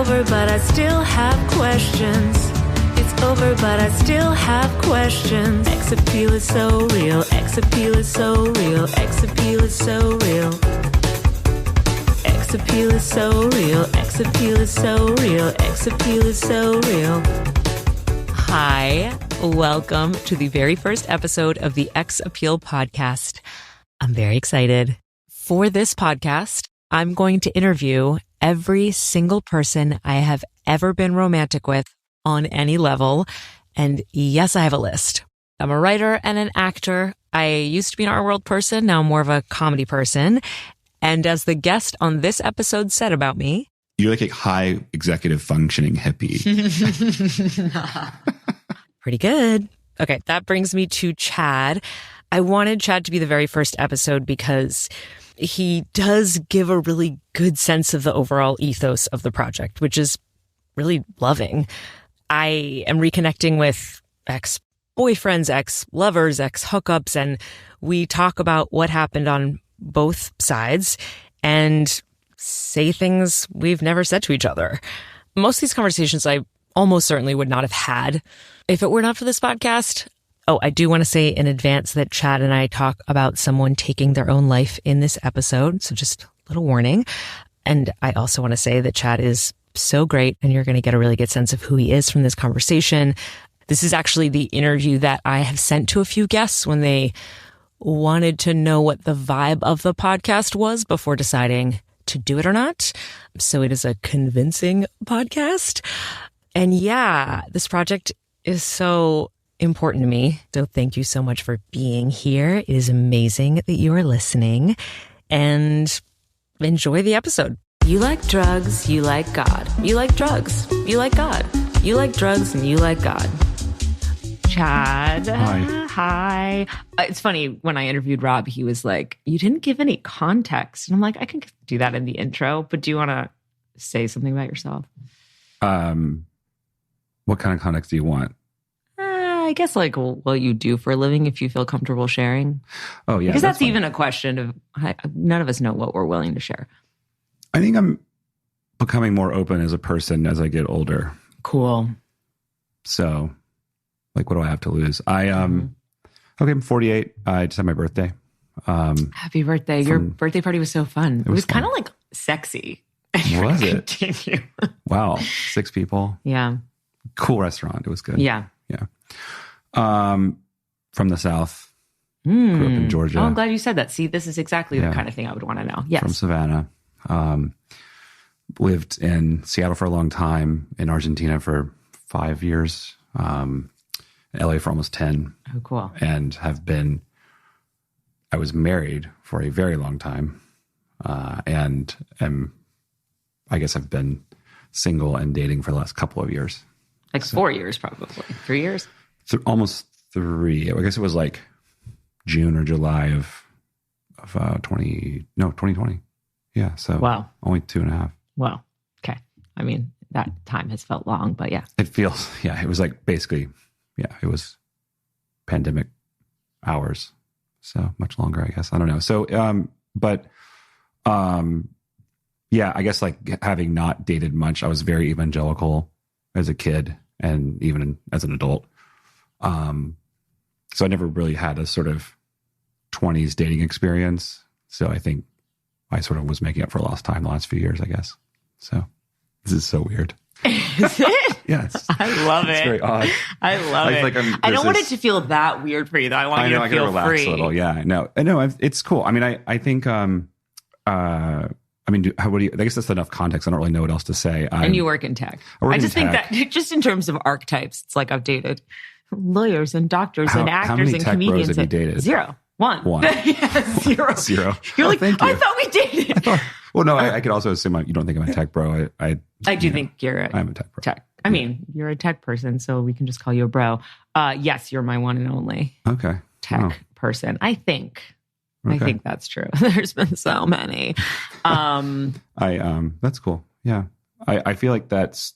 over, but I still have questions. It's over, but I still have questions. Ex appeal is so real. Ex appeal is so real. Ex appeal is so real. Ex appeal is so real. Ex appeal is so real. Ex appeal is so real. Hi, welcome to the very first episode of the Ex Appeal podcast. I'm very excited. For this podcast, I'm going to interview every single person I have ever been romantic with on any level. And yes, I have a list. I'm a writer and an actor. I used to be an art world person. Now I'm more of a comedy person. And as the guest on this episode said about me, you're like a high executive functioning hippie. Pretty good. Okay, that brings me to Chad. I wanted Chad to be the very first episode because he does give a really good sense of the overall ethos of the project, which is really loving. I am reconnecting with ex-boyfriends, ex-lovers, ex-hookups, and we talk about what happened on both sides and say things we've never said to each other. Most of these conversations I almost certainly would not have had if it were not for this podcast. Oh, I do want to say in advance that Chad and I talk about someone taking their own life in this episode, so just a little warning. And I also want to say that Chad is so great, and you're going to get a really good sense of who he is from this conversation. This is actually the interview that I have sent to a few guests when they wanted to know what the vibe of the podcast was before deciding to do it or not. So it is a convincing podcast. And yeah, this project is so important to me. So thank you so much for being here. It is amazing that you are listening, and enjoy the episode. You like drugs, you like God. You like drugs, you like God. You like drugs, and you like God. Chad. Hi. It's funny, when I interviewed Rob, he was like, you didn't give any context. And I'm like, I can do that in the intro, but do you want to say something about yourself? What kind of context do you want? I guess like what you do for a living, if you feel comfortable sharing. Oh, yeah. Because that's even a question of, none of us know what we're willing to share. I think I'm becoming more open as a person as I get older. Cool. So, like, what do I have to lose? I'm 48. I just had my birthday. Happy birthday. Your birthday party was so fun. It was kind of like sexy. Was it? Continue. Wow. 6 people. Yeah. Cool restaurant. It was good. Yeah. Yeah. From the South. Grew up in Georgia. Oh, I'm glad you said that. See, this is exactly the kind of thing I would want to know. Yes. From Savannah. Lived in Seattle for a long time, in Argentina for 5 years, LA for almost 10. Oh, cool. And I was married for a very long time. And I guess I've been single and dating for the last couple of years. Like 4 years, probably. 3 years? Almost 3. I guess it was like June or July of 2020. Yeah. So wow. Only 2.5. Wow. Okay. I mean, that time has felt long, but yeah. It feels, it was like basically, it was pandemic hours. So much longer, I guess. I don't know. So, I guess like having not dated much, I was very evangelical as a kid and even as an adult. So I never really had a sort of 20s dating experience. So I think I sort of was making up for lost time the last few years, I guess. So this is so weird. Is it? Yes. I love it. It's very odd. I love it. Like I don't want it to feel that weird for you, though. I want you to feel relax free. A little. Yeah, I know. It's cool. I mean, I think, I guess that's enough context. I don't really know what else to say. And you work in tech. I just think that just in terms of archetypes, it's like I've dated lawyers and doctors and actors how many and tech comedians. Bros have you dated? 0. 1. Yeah, 0. 0. You're like, thank you. I thought we dated. Well, no, I could also assume you don't think I'm a tech bro. I do think I'm a tech bro. I mean, you're a tech person, so we can just call you a bro. Yes, you're my one and only tech person. I think. Okay. I think that's true. There's been so many. That's cool. Yeah. I feel like that's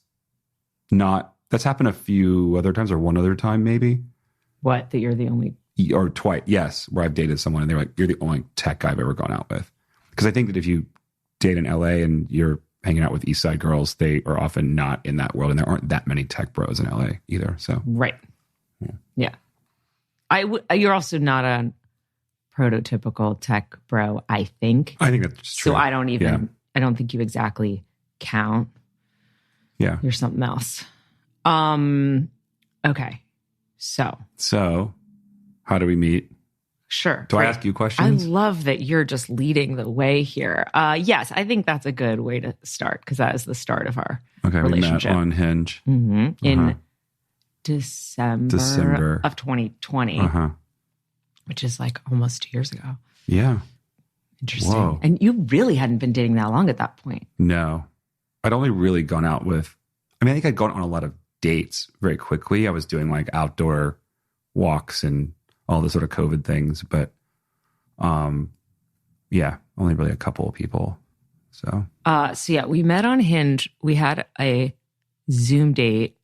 happened a few other times or one other time maybe. What? That you're the only... Or twice, yes, where I've dated someone and they're like, you're the only tech guy I've ever gone out with. Because I think that if you date in LA and you're hanging out with East Side girls, they are often not in that world, and there aren't that many tech bros in LA either. So right, yeah. You're also not a prototypical tech bro, I think. I think that's true. So I don't think you exactly count. Yeah, you're something else. Okay, so how do we meet? Sure. Do I ask you questions? I love that you're just leading the way here. Yes, I think that's a good way to start because that is the start of our relationship. We met on Hinge. In December of 2020, which is like almost 2 years ago. Yeah. Interesting. Whoa. And you really hadn't been dating that long at that point. No. I'd only really gone out with, I think I'd gone on a lot of dates very quickly. I was doing like outdoor walks and all the sort of COVID things, but only really a couple of people. So yeah, we met on Hinge. We had a Zoom date.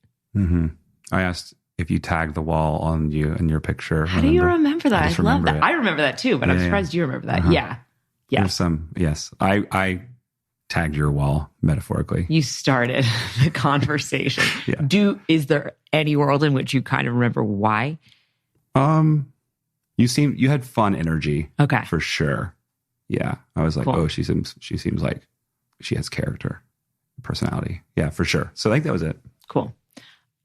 I asked if you tagged the wall on you in your picture. How do you remember that? I love that. It. I remember that too, but I'm surprised you remember that. Yeah. Yes. I tagged your wall metaphorically. You started the conversation. Yeah. Is there any world in which you kind of remember why? You had fun energy. Okay. For sure. Yeah. I was like, cool. she seems like she has character, personality. Yeah, for sure. So I think that was it. Cool.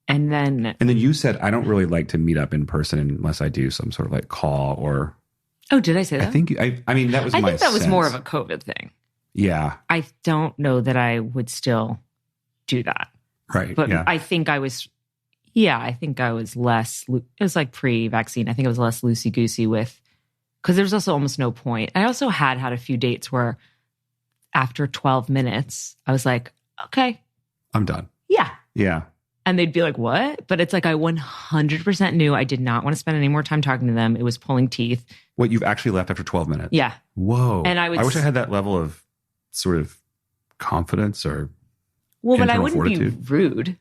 And then you said, I don't really like to meet up in person unless I do some sort of like call or. Oh, did I say that? I think, that was I my think that was sense. more of a COVID thing. Yeah. I don't know that I would still do that. Right. But yeah. I think I was less, it was like pre-vaccine. I think I was less loosey-goosey because there was also almost no point. I also had a few dates where after 12 minutes, I was like, okay. I'm done. Yeah. Yeah. And they'd be like, what? But it's like I 100% knew I did not want to spend any more time talking to them. It was pulling teeth. What, you've actually left after 12 minutes? Yeah. Whoa. And I wish I had that level of sort of confidence or but I wouldn't fortitude. Be rude.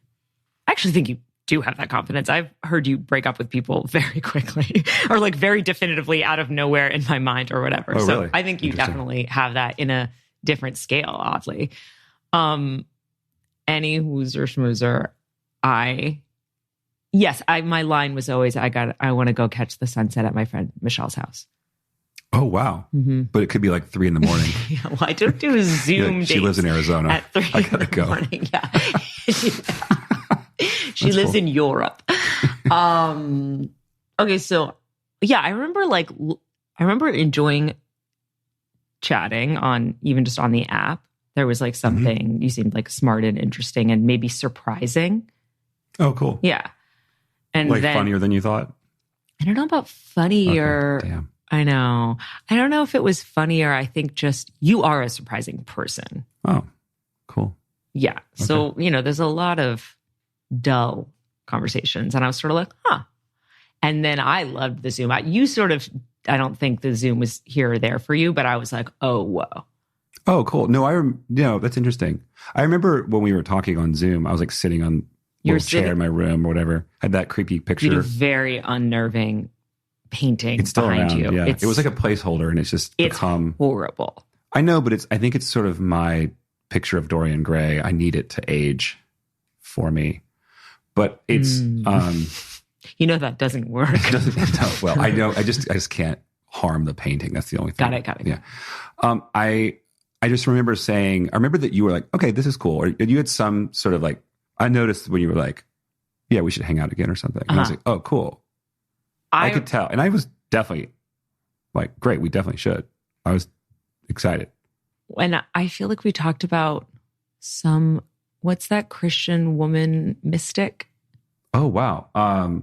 I actually think you do have that confidence. I've heard you break up with people very quickly or like very definitively out of nowhere in my mind or whatever. Oh, so really? I think you definitely have that in a different scale, oddly. Any woozer schmoozer, my line was always, I want to go catch the sunset at my friend Michelle's house. Oh, wow. Mm-hmm. But it could be like 3 a.m. Yeah, well, I don't do a Zoom date. She lives in Arizona. At 3 I gotta go. morning. Yeah. She lives in Europe. Okay, so yeah, I remember enjoying chatting on even just on the app. There was like something you seemed like smart and interesting and maybe surprising. Oh, cool. Yeah. And like then, funnier than you thought? I don't know about funnier. Okay. Damn. I know. I don't know if it was funnier. I think just you are a surprising person. Oh, cool. Yeah. Okay. So, there's a lot of dull conversations. And I was sort of like, huh. And then I loved the Zoom. I don't think the Zoom was here or there for you, but I was like, oh, whoa. Oh, cool. No, that's interesting. I remember when we were talking on Zoom, I was like sitting on a chair in my room or whatever. I had that creepy picture. You had a very unnerving painting it's still behind around, you. Yeah. It was like a placeholder and it's become horrible. I know, but I think it's sort of my picture of Dorian Gray. I need it to age for me. But it's that doesn't work. Well, I know. I just can't harm the painting. That's the only thing. Got it. Yeah. I just remember saying, I remember that you were like, okay, this is cool. Or you had some sort of like, I noticed when you were like, yeah, we should hang out again or something. And I was like, oh, cool. I could tell. And I was definitely like, great, we definitely should. I was excited. And I feel like we talked about what's that Christian woman mystic? Oh, wow.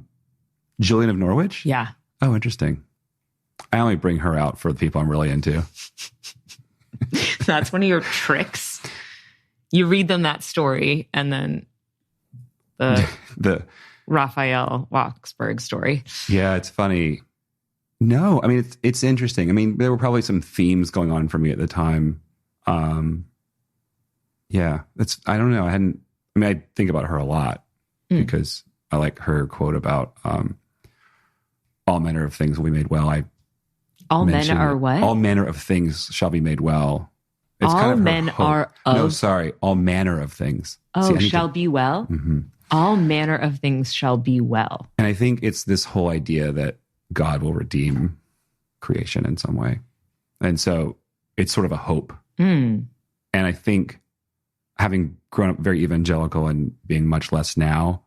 Julian of Norwich? Yeah. Oh, interesting. I only bring her out for the people I'm really into. That's one of your tricks. You read them that story and then the Raphael Waksberg story. Yeah, it's funny. No, I mean, it's interesting. I mean, there were probably some themes going on for me at the time. Yeah, I don't know. I think about her a lot because I like her quote about all manner of things will be made well. All men are what? All manner of things shall be made well. It's all kind of men hope. are of... No, sorry. All manner of things. Oh, shall be well? Mm-hmm. All manner of things shall be well. And I think it's this whole idea that God will redeem creation in some way. And so it's sort of a hope. And I think having grown up very evangelical and being much less now,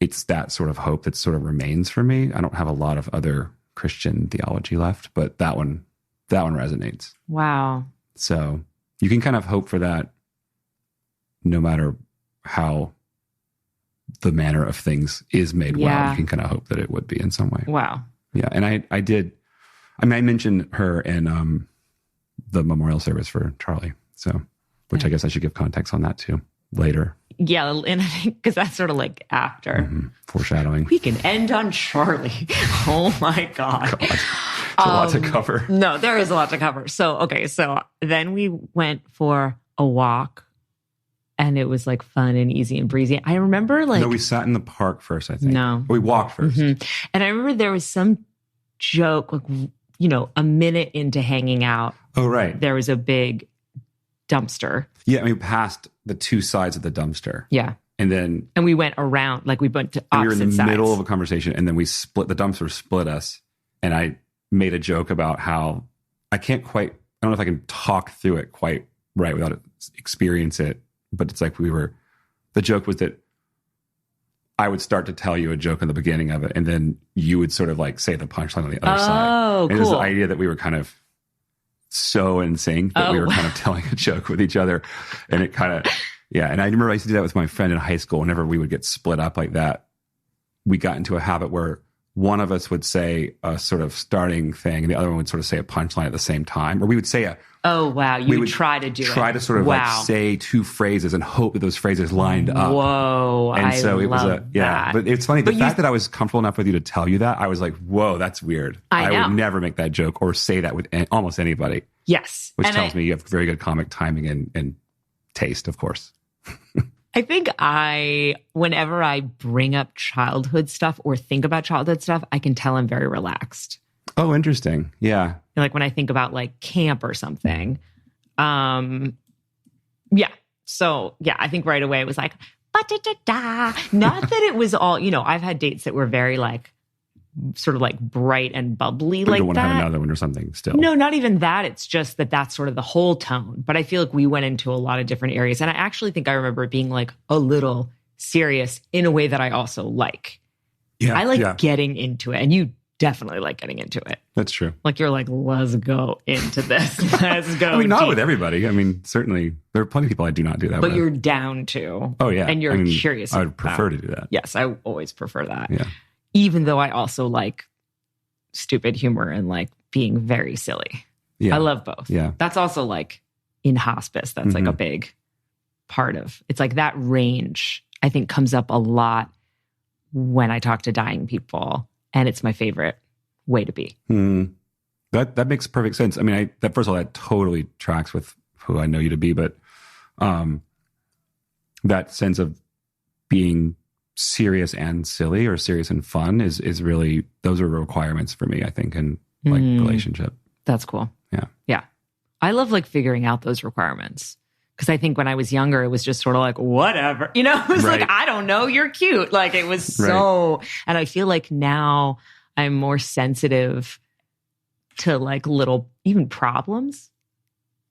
it's that sort of hope that sort of remains for me. I don't have a lot of other Christian theology left, but that one resonates. Wow. So you can kind of hope for that no matter how the manner of things is made well. You can kind of hope that it would be in some way. Wow. Yeah. And I mentioned her in the memorial service for Charlie. So, which I guess I should give context on that too later. Yeah. And I think because that's sort of like after. Foreshadowing. We can end on Charlie. Oh my God. There's a lot to cover. No, there is a lot to cover. So, okay. So then we went for a walk. And it was like fun and easy and breezy. I remember like... No, we sat in the park first, I think. No. We walked first. And I remember there was some joke, like, a minute into hanging out. Oh, right. There was a big dumpster. Yeah, we passed the two sides of the dumpster. Yeah. And we went around, like we went to opposite sides. We were in the middle of a conversation and then the dumpster split us. And I made a joke about how I don't know if I can talk through it quite right without experience it. But it's like the joke was that I would start to tell you a joke in the beginning of it, and then you would sort of like say the punchline on the other side. Oh, cool. It was the idea that we were kind of so in sync that we were kind of telling a joke with each other. And it kind of, yeah. And I remember I used to do that with my friend in high school. Whenever we would get split up like that, we got into a habit where one of us would say a sort of starting thing and the other one would sort of say a punchline at the same time. Or we would say oh, wow. You would try to do it. Try to sort of like say two phrases and hope that those phrases lined up. Whoa. And so it was that. But it's funny. The fact that I was comfortable enough with you to tell you that, I was like, whoa, that's weird. I would never make that joke or say that with almost anybody. Yes. Which tells me you have very good comic timing and taste, of course. I think whenever I bring up childhood stuff or think about childhood stuff, I can tell I'm very relaxed. Oh, interesting. Yeah. Like when I think about like camp or something. Yeah. So yeah, I think right away it was like, ba-da-da-da. Not that it was all, I've had dates that were very like, sort of like bright and bubbly like that. You don't want to have another one or something still. No, not even that. It's just that's sort of the whole tone. But I feel like we went into a lot of different areas. And I actually think I remember it being like a little serious in a way that I also like. Yeah, I like getting into it. And you definitely like getting into it. That's true. Like you're like, let's go into this. Let's go. I mean, not with everybody. I mean, certainly there are plenty of people I do not do that with. But you're down to. Oh, yeah. And you're curious. I would prefer to do that. Yes, I always prefer that. Yeah. Even though I also like stupid humor and like being very silly. Yeah. I love both. Yeah. That's also like in hospice. That's like a big part of, it's like that range I think comes up a lot when I talk to dying people. And it's my favorite way to be. That makes perfect sense. I mean, first of all, that totally tracks with who I know you to be, but that sense of being serious and silly or serious and fun is really, those are requirements for me, I think, in like relationship. That's cool. Yeah. Yeah. I love like figuring out those requirements. Because I think when I was younger, it was just sort of like, whatever, it was like, I don't know, you're cute. Like it was so, and I feel like now I'm more sensitive to like little, even problems.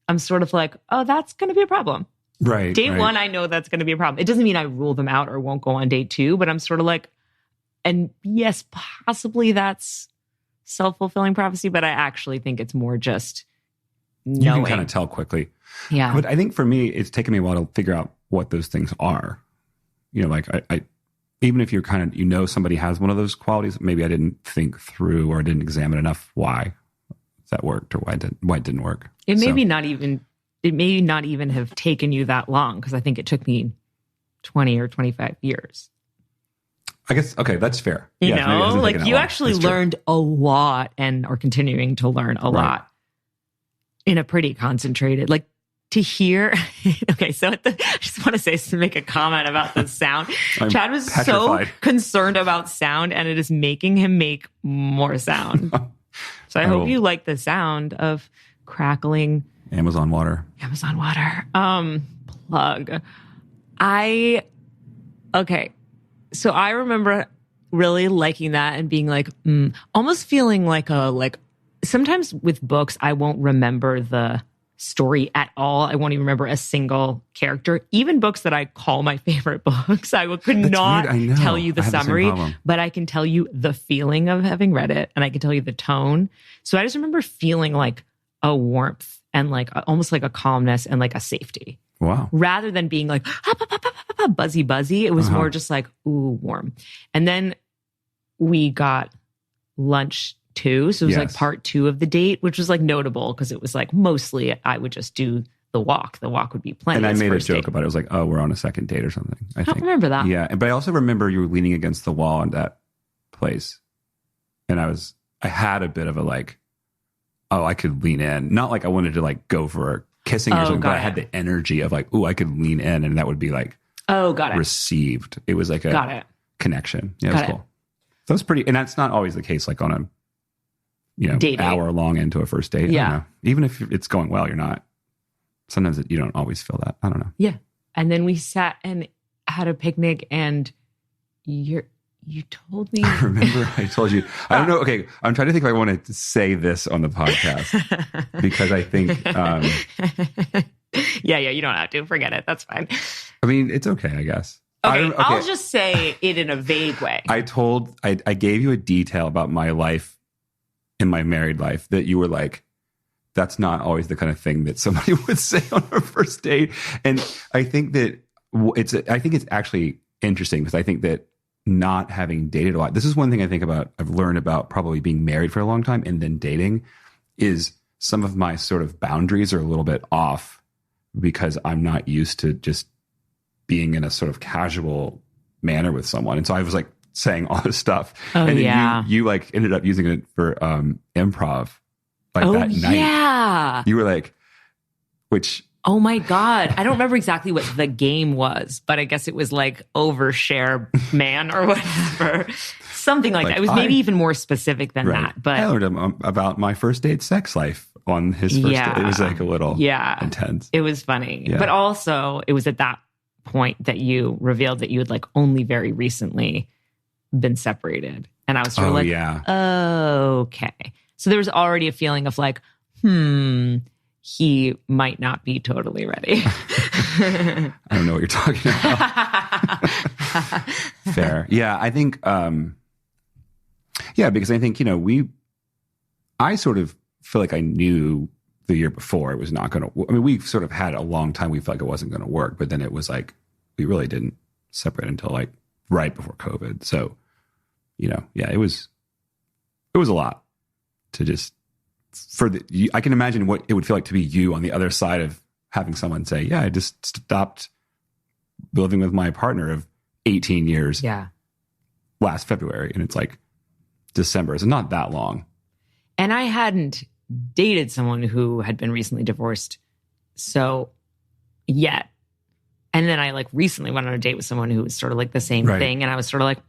I'm sort of like, oh, that's going to be a problem. Right. Date one, I know that's going to be a problem. It doesn't mean I rule them out or won't go on date two, but I'm sort of like, and yes, possibly that's self-fulfilling prophecy, but I actually think it's more just knowing. You can kind of tell quickly. Yeah. But I think for me, it's taken me a while to figure out what those things are. Like I even if you're kind of, somebody has one of those qualities, maybe I didn't think through or didn't examine enough why that worked or why it didn't work. It may not even have taken you that long, because I think it took me 20 or 25 years. I guess, okay, that's fair. You actually learned a lot and are continuing to learn a lot in a pretty concentrated, like to hear. Okay, so I just want to make a comment about the sound. Chad was petrified. So concerned about sound, and it is making him make more sound. So I hope you like the sound of crackling Amazon water. Amazon water. Plug. Okay. So I remember really liking that and being like, almost feeling like sometimes with books, I won't remember the story at all. I won't even remember a single character. Even books that I call my favorite books, I could not tell you the summary, but I can tell you the feeling of having read it, and I can tell you the tone. So I just remember feeling like a warmth and like almost like a calmness and like a safety. Wow. Rather than being like buzzy, it was more just like, ooh, warm. And then we got lunch too. So it was like part 2 of the date, which was like notable because it was like mostly I would just do the walk. The walk would be plenty. And I made a joke about it. It was like, oh, we're on a second date or something. I don't remember that. Yeah. But I also remember you were leaning against the wall in that place. And I had a bit of a like, oh, I could lean in. Not like I wanted to like go for kissing or something, but I had the energy of like, oh, I could lean in and that would be like, got it. Received. It was like a connection. Yeah, it was cool. So it's pretty, and that's not always the case, like on a, hour long into a first date. Yeah. I don't know. Even if it's going well, you're not, sometimes you don't always feel that. I don't know. Yeah. And then we sat and had a picnic and you told me. I remember I told you, I don't know. Okay. I'm trying to think if I want to say this on the podcast because I think. Yeah. You don't have to. Forget it. That's fine. I mean, it's okay, I guess. Okay. I'll just say it in a vague way. I gave you a detail about my life in my married life that you were like, that's not always the kind of thing that somebody would say on our first date. And I think that it's actually interesting because I think that not having dated a lot, this is one thing I've learned about probably being married for a long time and then dating is some of my sort of boundaries are a little bit off because I'm not used to just being in a sort of casual manner with someone. And so I was like saying all this stuff. Oh, and then you like ended up using it for improv like that night. Yeah. You were like, which... Oh my God. I don't remember exactly what the game was, but I guess it was like overshare man or whatever. Something like that. It was maybe even more specific than that. But I learned about my first date sex life on his first date. It was like a little intense. It was funny. Yeah. But also it was at that point that you revealed that you had like only very recently been separated. And I was sort of like, okay. So there was already a feeling of like, he might not be totally ready. I don't know what you're talking about. Fair. Yeah, I think, because I think, I sort of feel like I knew the year before it was not going to, I mean, we sort of had a long time, we felt like it wasn't going to work, but then it was like, we really didn't separate until like right before COVID. So, it was a lot to just, I can imagine what it would feel like to be you on the other side of having someone say, yeah, I just stopped living with my partner of 18 years last February. And it's like December. It's not that long. And I hadn't dated someone who had been recently divorced. So yet. And then I like recently went on a date with someone who was sort of like the same thing. And I was sort of like,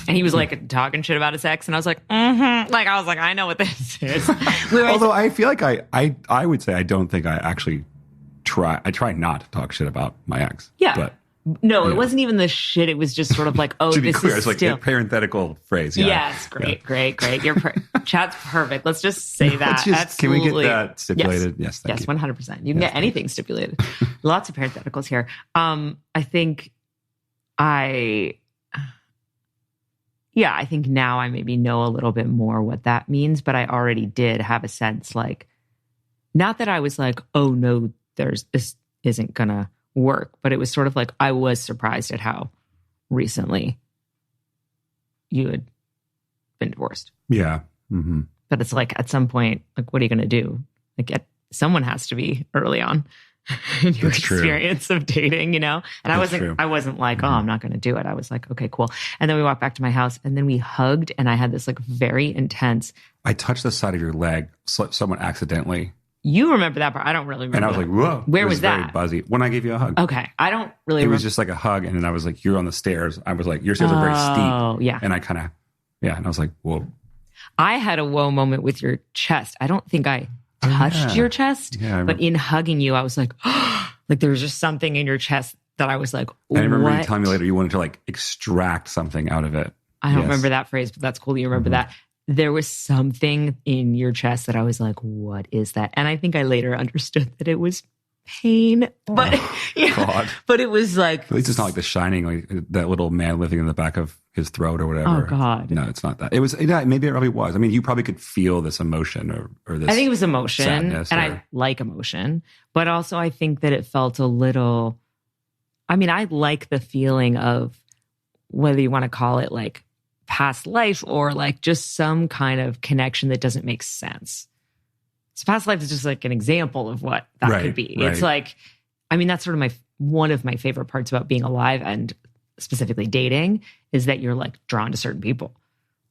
And he was like talking shit about his ex. And I was like, Like, I was like, I know what this is. Although I feel like I would say I don't think I actually I try not to talk shit about my ex. Yeah. But, no, it wasn't even the shit. It was just sort of like, to be this clear, is it's like still... a parenthetical phrase. Yeah. Yes, great. Chat's perfect. Let's just say that. Absolutely. Can we get that stipulated? Yes, thank you. 100%. You can get anything stipulated. Lots of parentheticals here. I think I think now I maybe know a little bit more what that means, but I already did have a sense like, not that I was like, oh no, this isn't gonna work, but it was sort of like, I was surprised at how recently you had been divorced. Yeah. Mm-hmm. But it's like, at some point, like, what are you going to do? Like, someone has to be early on in your experience of dating, And I wasn't like, oh, I'm not going to do it. I was like, okay, cool. And then we walked back to my house and then we hugged and I had this like very intense. I touched the side of your leg, someone accidentally. You remember that part. I don't really remember. And I was like, whoa. Where was that? Very buzzy. When I gave you a hug. Okay. I don't really remember. It was just like a hug. And then I was like, you're on the stairs. I was like, your stairs are very steep. Oh, yeah. And I kind of, and I was like, whoa. I had a whoa moment with your chest. I don't think I touched your chest. Yeah, but in hugging you, I was like, like there was just something in your chest that I was like, what? I remember you telling me later you wanted to like extract something out of it. I don't remember that phrase, but that's cool that you remember that. There was something in your chest that I was like, what is that? And I think I later understood that it was pain, but but it was like, at least it's not like The Shining, like that little man living in the back of his throat or whatever. Oh God. No, it's not that. It was, maybe it probably was. I mean, you probably could feel this emotion or this. I think it was emotion, and I like emotion, but also I think that it felt a little, I mean, I like the feeling of whether you want to call it like past life or like just some kind of connection that doesn't make sense. So past life is just like an example of what that could be. It's like, I mean, that's sort of one of my favorite parts about being alive and specifically dating is that you're like drawn to certain people.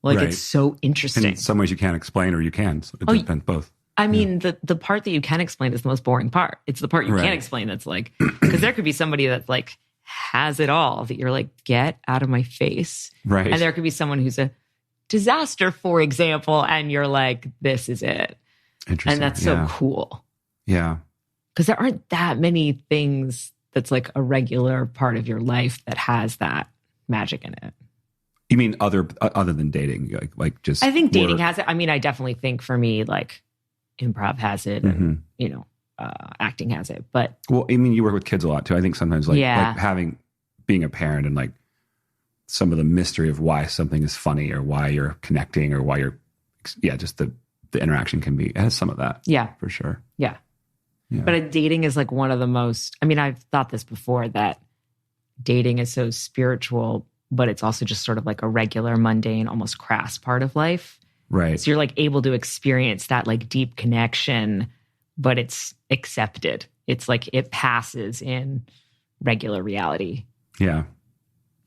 Like it's so interesting. In some ways you can't explain or you can. So it depends both. I mean, the part that you can explain is the most boring part. It's the part you can't explain that's like, because there could be somebody that's like has it all that you're like, get out of my face. Right. And there could be someone who's a disaster, for example, and you're like, this is it. Interesting. And that's so cool. Yeah. Because there aren't that many things that's like a regular part of your life that has that magic in it. You mean other than dating? Like just I think dating has it. I mean, I definitely think for me, like improv has it and, you know, acting has it. But well, I mean, you work with kids a lot too. I think sometimes like being a parent and like some of the mystery of why something is funny or why you're connecting or why you're, just the interaction it has some of that. Yeah. For sure. Yeah. But dating is like one of the most, I mean, I've thought this before that dating is so spiritual, but it's also just sort of like a regular, mundane, almost crass part of life. Right. So you're like able to experience that like deep connection, but it's accepted. It's like it passes in regular reality. Yeah.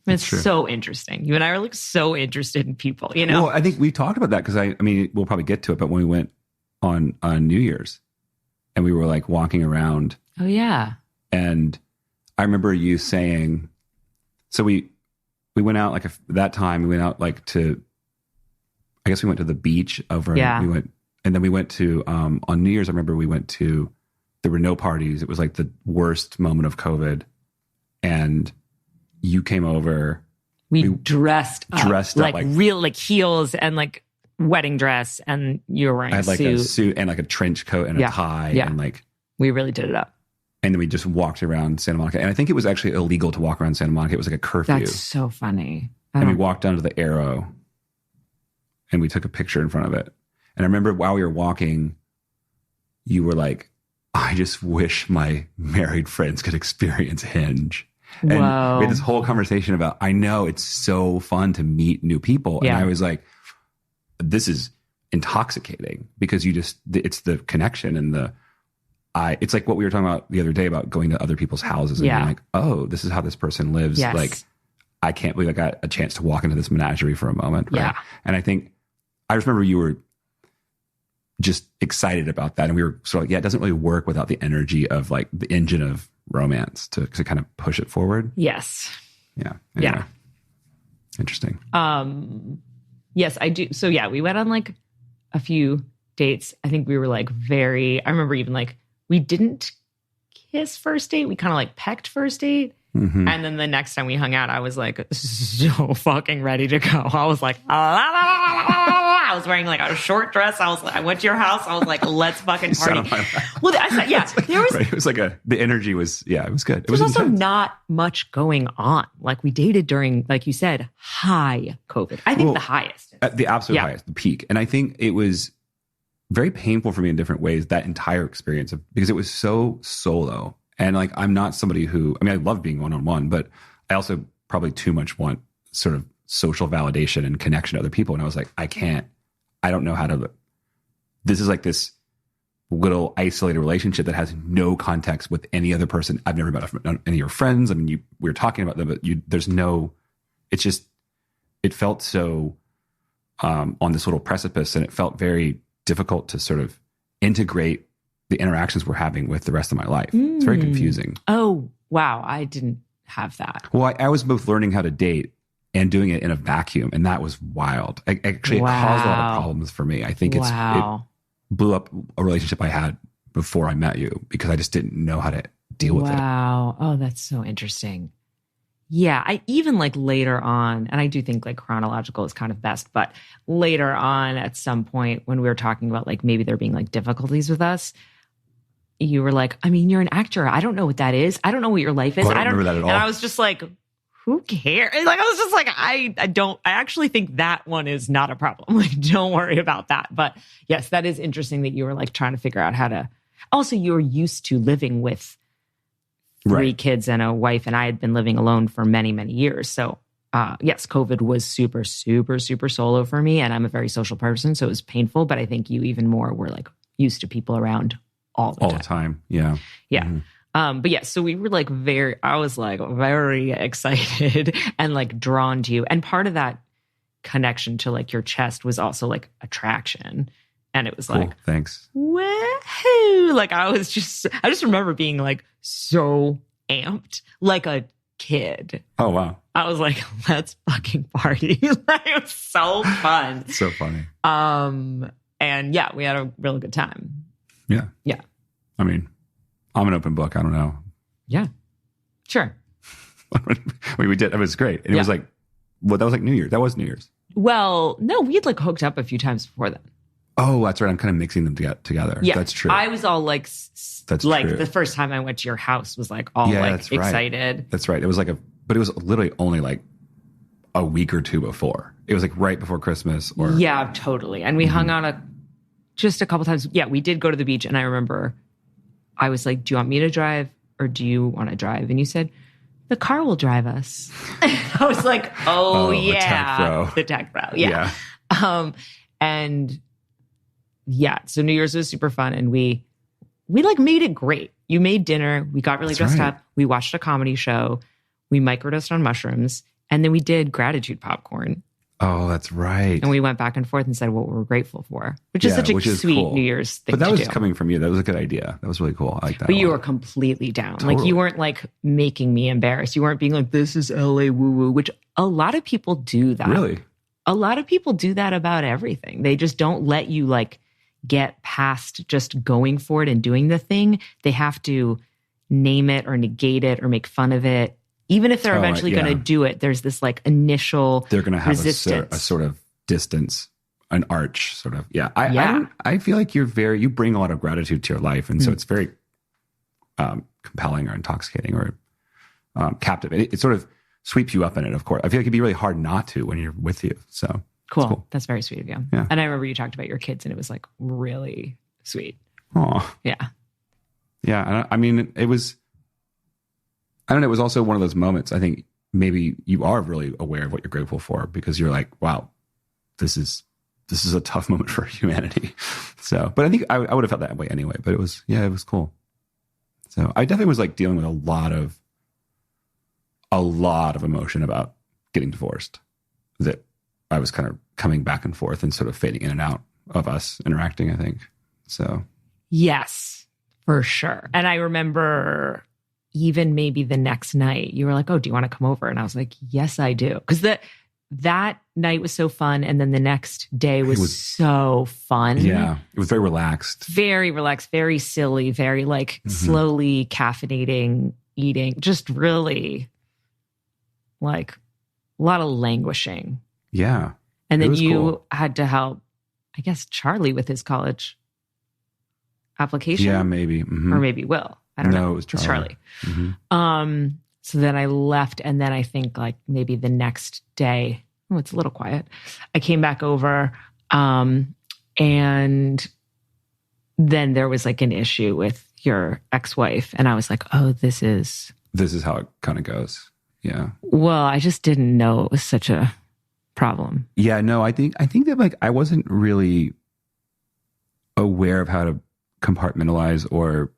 It's so interesting. You and I are like so interested in people, you know? Well, I think we talked about that because I mean, we'll probably get to it, but when we went on New Year's and we were like walking around. Oh, yeah. And I remember you saying, so we went out like that time, we went out like I guess we went to the beach over. Yeah. And then we went to, on New Year's, I remember there were no parties. It was like the worst moment of COVID. And you came over. We dressed up like real, like heels and like wedding dress. And you were wearing a suit and like a trench coat and a tie. Yeah. And like, we really did it up. And then we just walked around Santa Monica. And I think it was actually illegal to walk around Santa Monica. It was like a curfew. That's so funny. And we walked down to the Arrow and we took a picture in front of it. And I remember while we were walking, you were like, I just wish my married friends could experience Hinge. And we had this whole conversation about, I know it's so fun to meet new people. And I was like, this is intoxicating because it's the connection and it's like what we were talking about the other day about going to other people's houses and being like, oh, this is how this person lives. Yes. Like, I can't believe I got a chance to walk into this menagerie for a moment. Right? Yeah. And I just remember you were just excited about that. And we were sort of like, it doesn't really work without the energy of like the engine of romance to kind of push it forward. Yes. Yeah. Anyway. Yeah. Interesting. Yes, I do. So yeah, we went on like a few dates. I think we were like I remember even like, we didn't kiss first date. We kind of like pecked first date. Mm-hmm. And then the next time we hung out, I was like so fucking ready to go. I was like, I was wearing like a short dress. I went to your house. I was like, let's fucking party. Well, I said, yeah, there was, it was like the energy was, it was good. It was also not much going on. Like we dated during, like you said, high COVID. I think the highest. The absolute highest, the peak. And I think it was very painful for me in different ways, that entire experience because it was so solo. And like, I'm not somebody who, I love being one-on-one, but I also probably too much want sort of social validation and connection to other people. And I was like, I don't know how to, this is like this little isolated relationship that has no context with any other person. I've never met any of your friends. I mean, we were talking about them, but it felt so on this little precipice, and it felt very difficult to sort of integrate the interactions we're having with the rest of my life. It's very confusing. Oh, wow. I didn't have that. Well, I was both learning how to date and doing it in a vacuum. And that was wild. It caused a lot of problems for me. I think blew up a relationship I had before I met you because I just didn't know how to deal with it. Wow. Oh, that's so interesting. Yeah. I even like later on, and I do think like chronological is kind of best, but later on at some point when we were talking about like maybe there being like difficulties with us, you were like, I mean, you're an actor. I don't know what that is. I don't know what your life is. I don't remember that at all. And I was just like, who cares? Like, I was just like, I actually think that one is not a problem. Like, don't worry about that. But yes, that is interesting that you were like trying to figure out how to, also you were used to living with three kids and a wife, and I had been living alone for many, many years. So yes, COVID was super, super, super solo for me, and I'm a very social person, so it was painful, but I think you even more were like used to people around all the time. Yeah. Yeah. Mm-hmm. But yeah, so we were like I was like very excited and like drawn to you. And part of that connection to like your chest was also like attraction. And it was cool. like, thanks. Woohoo! Like I just remember being like so amped, like a kid. Oh, wow. I was like, let's fucking party. Like, it was so fun. It's so funny. And yeah, we had a really good time. Yeah. Yeah. I mean, I'm an open book. I don't know. Yeah. Sure. We did. It was great. And it was like, well, that was like New Year's. That was New Year's. Well, no, we had like hooked up a few times before then. Oh, that's right. I'm kind of mixing them together. Yeah. That's true. I was all like, that's like true. The first time I went to your house was like all like that's right. excited. That's right. It was like but it was literally only like a week or two before. It was like right before Christmas or. Yeah, totally. And we hung out just a couple times. Yeah, we did go to the beach. And I remember I was like, do you want me to drive or do you want to drive? And you said, the car will drive us. I was like, oh yeah. The tech bro. Yeah. And yeah, so New Year's was super fun. And we like made it great. You made dinner. We got really dressed up. We watched a comedy show. We microdosed on mushrooms. And then we did gratitude popcorn. Oh, that's right. And we went back and forth and said what we're grateful for, which is such a sweet cool. New Year's thing to do. But that was coming from you. That was a good idea. That was really cool. I like that. But you were completely down. Totally. Like you weren't like making me embarrassed. You weren't being like, this is LA woo woo, which a lot of people do that. Really? A lot of people do that about everything. They just don't let you like get past just going for it and doing the thing. They have to name it or negate it or make fun of it. Even if they're eventually going to do it, there's this like initial they're going to have a sort of distance, an arch sort of. Yeah. I feel like you bring a lot of gratitude to your life. And so it's very compelling or intoxicating or captivating. It sort of sweeps you up in it, of course. I feel like it'd be really hard not to when you're with you. So cool. That's very sweet of you. Yeah. And I remember you talked about your kids and it was like really sweet. Oh, yeah. Yeah. I mean, it was, I don't know. It was also one of those moments. I think maybe you are really aware of what you're grateful for because you're like, wow, this is a tough moment for humanity. So, but I think I would have felt that way anyway, but it was cool. So I definitely was like dealing with a lot of emotion about getting divorced that I was kind of coming back and forth and sort of fading in and out of us interacting, I think. So. Yes, for sure. And I remember even maybe the next night you were like, oh, do you want to come over? And I was like, yes, I do. Because that night was so fun. And then the next day was so fun. Yeah. It was very relaxed. Very relaxed, very silly, very like slowly caffeinating, eating, just really like a lot of languishing. Yeah. And then you had to help, I guess, Charlie with his college application. Yeah, maybe. Mm-hmm. Or maybe Will. I don't know. No, it was Charlie. Mm-hmm. So then I left, and then I think like maybe the next day, it's a little quiet. I came back over, and then there was like an issue with your ex-wife, and I was like, oh, this is how it kind of goes. Yeah. Well, I just didn't know it was such a problem. Yeah, no, I think that like I wasn't really aware of how to compartmentalize or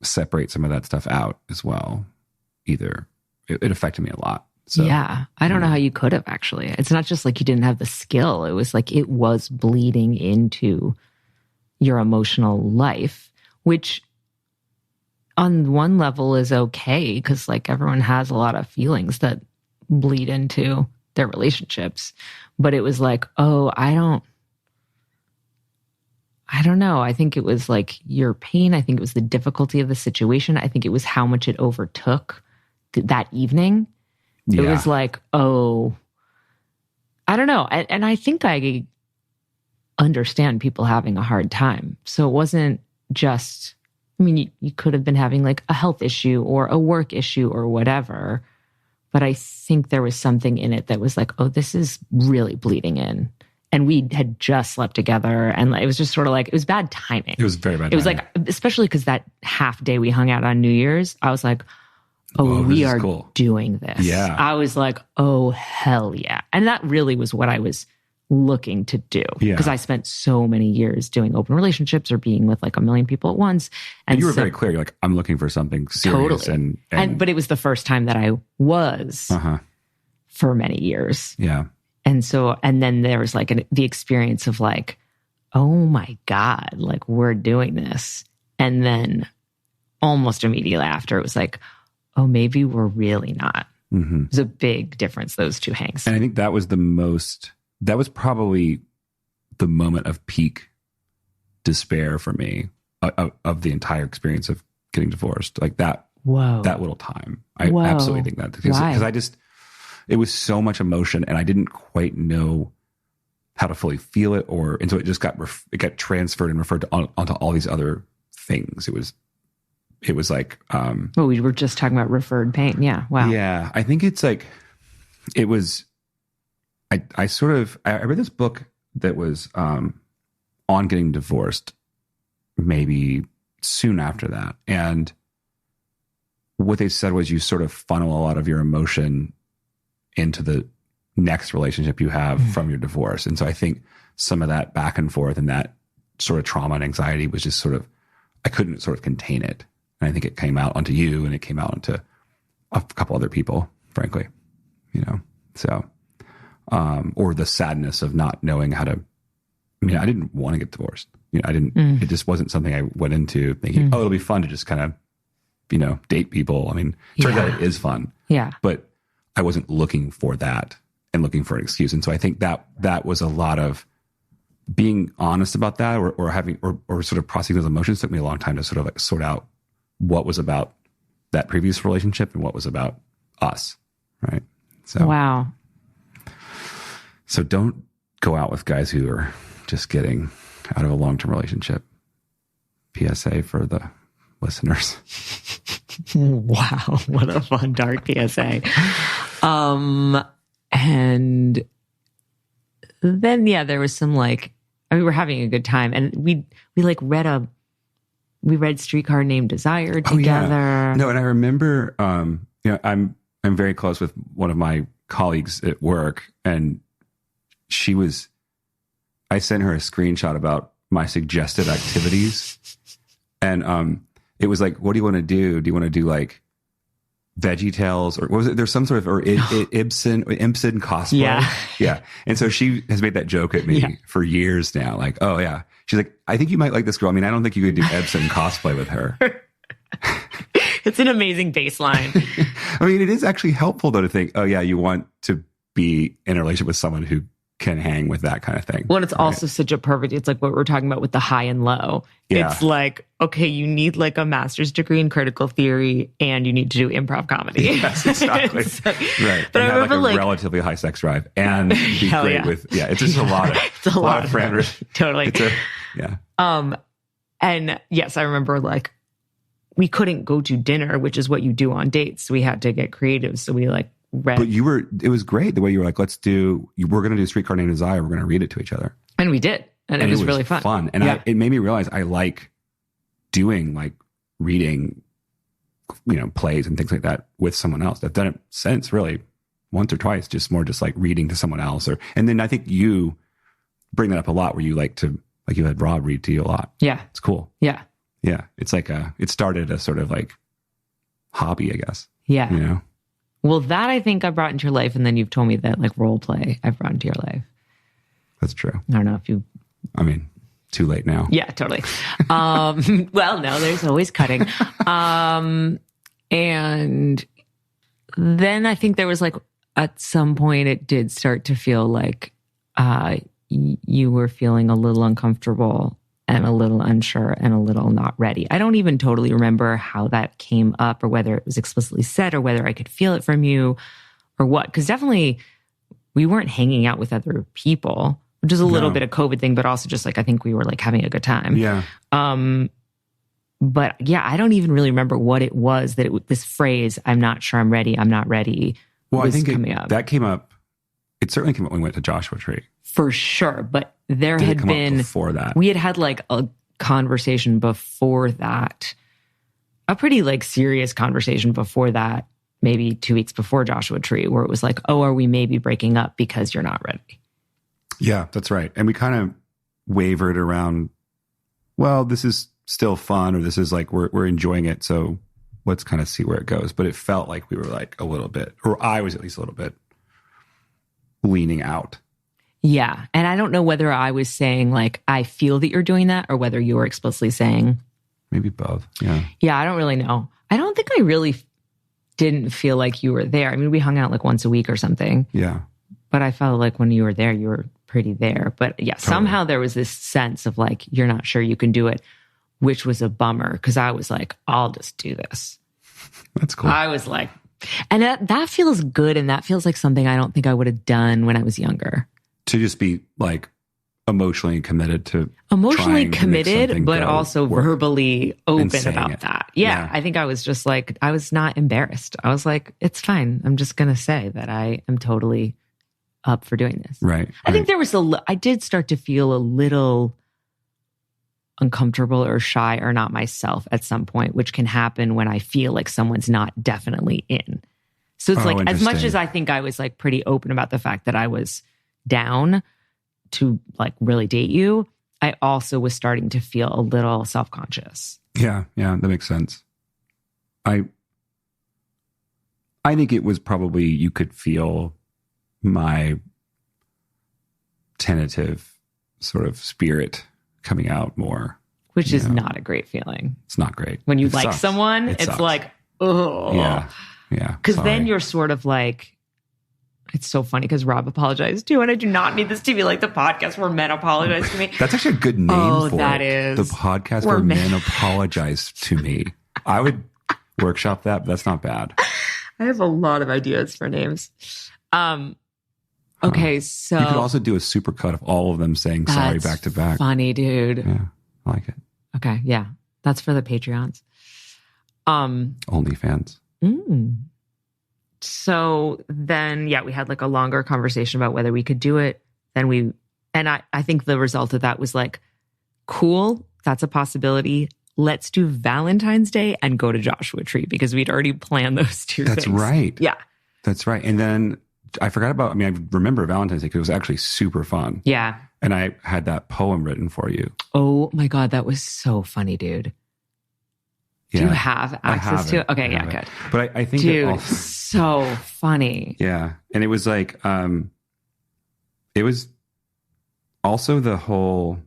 separate some of that stuff out as well either. It affected me a lot. So, yeah. I don't know how you could have actually. It's not just like you didn't have the skill. It was like it was bleeding into your emotional life, which on one level is okay because like everyone has a lot of feelings that bleed into their relationships. But it was like, oh, I I don't know. I think it was like your pain. I think it was the difficulty of the situation. I think it was how much it overtook that evening. It was like, oh, I don't know. And I think I understand people having a hard time. So it wasn't just, I mean, you could have been having like a health issue or a work issue or whatever. But I think there was something in it that was like, oh, this is really bleeding in. And we had just slept together. And it was just sort of like, it was bad timing. It was very bad timing. It was like, especially because that half day we hung out on New Year's, I was like, oh, whoa, we are doing this. Yeah. I was like, oh, hell yeah. And that really was what I was looking to do. Because I spent so many years doing open relationships or being with like a million people at once. And you were very clear. You're like, I'm looking for something serious. Totally. But it was the first time that I was for many years. Yeah. And so, and then there was like the experience of like, oh my God, like we're doing this. And then almost immediately after, it was like, oh, maybe we're really not. Mm-hmm. It was a big difference, those two hangs. And I think that was probably the moment of peak despair for me of the entire experience of getting divorced. Like that little time. I absolutely think that. Because it was so much emotion and I didn't quite know how to fully feel it, and so it just got transferred and referred to onto all these other things. It was like, we were just talking about referred pain. Yeah. Wow. Yeah. I think it's like, it was, I read this book that was, on getting divorced maybe soon after that. And what they said was you sort of funnel a lot of your emotion into the next relationship you have from your divorce. And so I think some of that back and forth and that sort of trauma and anxiety was just sort of, I couldn't sort of contain it. And I think it came out onto you and it came out onto a couple other people, frankly, so, or the sadness of not knowing how to, I mean, I didn't want to get divorced. It just wasn't something I went into thinking, it'll be fun to just kind of, date people. I mean, it turns out it is fun. Yeah. But I wasn't looking for that and looking for an excuse. And so I think that was a lot of being honest about that or having, or sort of processing those emotions took me a long time to sort of like sort out what was about that previous relationship and what was about us. Right. So, wow. So don't go out with guys who are just getting out of a long-term relationship. PSA for the listeners. Wow. What a fun, dark PSA. And then, there was some we were having a good time and we read Streetcar Named Desire together. Oh, yeah. No, and I remember, I'm very close with one of my colleagues at work, and I sent her a screenshot about my suggested activities, and it was like, what do you want to do? Do you want to do like Veggie Tales, or what was it? There's some sort of Ibsen cosplay. Yeah. And so she has made that joke at me for years now. Like, oh yeah. She's like, I think you might like this girl. I mean, I don't think you could do Ibsen cosplay with her. It's an amazing baseline. I mean, it is actually helpful though to think, oh yeah, you want to be in a relationship with someone who can hang with that kind of thing. Well, it's also such a perfect, it's like what we're talking about with the high and low. Yeah. It's like, okay, you need like a master's degree in critical theory and you need to do improv comedy. Yes, exactly. Right. But and I remember like a relatively high sex drive and be great with, it's just a lot of friends. Totally. Yeah. And yes, I remember like we couldn't go to dinner, which is what you do on dates. So we had to get creative. So we read. But it was great the way you were like, we're going to do Streetcar Named Desire. We're going to read it to each other. And we did. And it was really fun. And it made me realize I like doing like reading, plays and things like that with someone else. I've done it since really once or twice, just like reading to someone else. And then I think you bring that up a lot where you like to, like you had Rob read to you a lot. Yeah. It's cool. Yeah. Yeah. It's like it started a sort of like hobby, I guess. Yeah. Well, that I think I brought into your life, and then you've told me that like role play I've brought into your life. That's true. I don't know if you... I mean, too late now. Yeah, totally. Well, no, there's always cutting. And then I think there was like, at some point it did start to feel like you were feeling a little uncomfortable and a little unsure and a little not ready. I don't even totally remember how that came up or whether it was explicitly said or whether I could feel it from you or what. Because definitely we weren't hanging out with other people, which is a little bit of COVID thing, but also just like, I think we were like having a good time. Yeah. But yeah, I don't even really remember what it was that this phrase, I'm not sure I'm ready, I'm not ready. Well, I think that came up. It certainly came up when we went to Joshua Tree. For sure. But there had been, before that. We had like a conversation before that, a pretty like serious conversation before that, maybe 2 weeks before Joshua Tree, where it was like, oh, are we maybe breaking up because you're not ready? Yeah, that's right. And we kind of wavered around, well, this is still fun, or this is like, we're enjoying it. So let's kind of see where it goes. But it felt like we were like a little bit, or I was at least a little bit leaning out. Yeah. And I don't know whether I was saying like, I feel that you're doing that, or whether you were explicitly saying. Maybe both. Yeah. Yeah. I don't really know. I don't think I really didn't feel like you were there. I mean, we hung out like once a week or something. Yeah. But I felt like when you were there, you were pretty there. But yeah, Totally. Somehow there was this sense of like, you're not sure you can do it, which was a bummer because I was like, I'll just do this. That's cool. I was like, and that feels good. And that feels like something I don't think I would have done when I was younger. To just be like emotionally committed to but also verbally open about that. Yeah. I think I was just like, I was not embarrassed. I was like, it's fine. I'm just going to say that I am totally up for doing this. Right. I think there was I did start to feel a little uncomfortable or shy or not myself at some point, which can happen when I feel like someone's not definitely in. So it's like, as much as I think I was like pretty open about the fact that I was down to like really date you, I also was starting to feel a little self-conscious. Yeah, that makes sense. I think it was probably, you could feel my tentative sort of spirit coming out more. Which is not a great feeling. It's not great. When you like someone, it's like, oh. Yeah. Because then you're sort of like, it's so funny because Rob apologized too, and I do not need this to be like the podcast where men apologize to me. That's actually a good name for that it. is. The podcast where men apologize to me. I would workshop that, but that's not bad. I have a lot of ideas for names. Okay, so you could also do a supercut of all of them saying sorry back to back. Funny, dude. Yeah, I like it. Okay, yeah. That's for the Patreons. OnlyFans. So then, we had like a longer conversation about whether we could do it. And I think the result of that was like, cool, that's a possibility. Let's do Valentine's Day and go to Joshua Tree because we'd already planned those two things. That's right. Yeah. That's right. And then I forgot about, I remember Valentine's Day because it was actually super fun. Yeah. And I had that poem written for you. Oh my God, that was so funny, dude. Yeah. Do you have access to it? Okay, yeah, good. But I think dude, so funny. Yeah. And it was like, it was also the whole,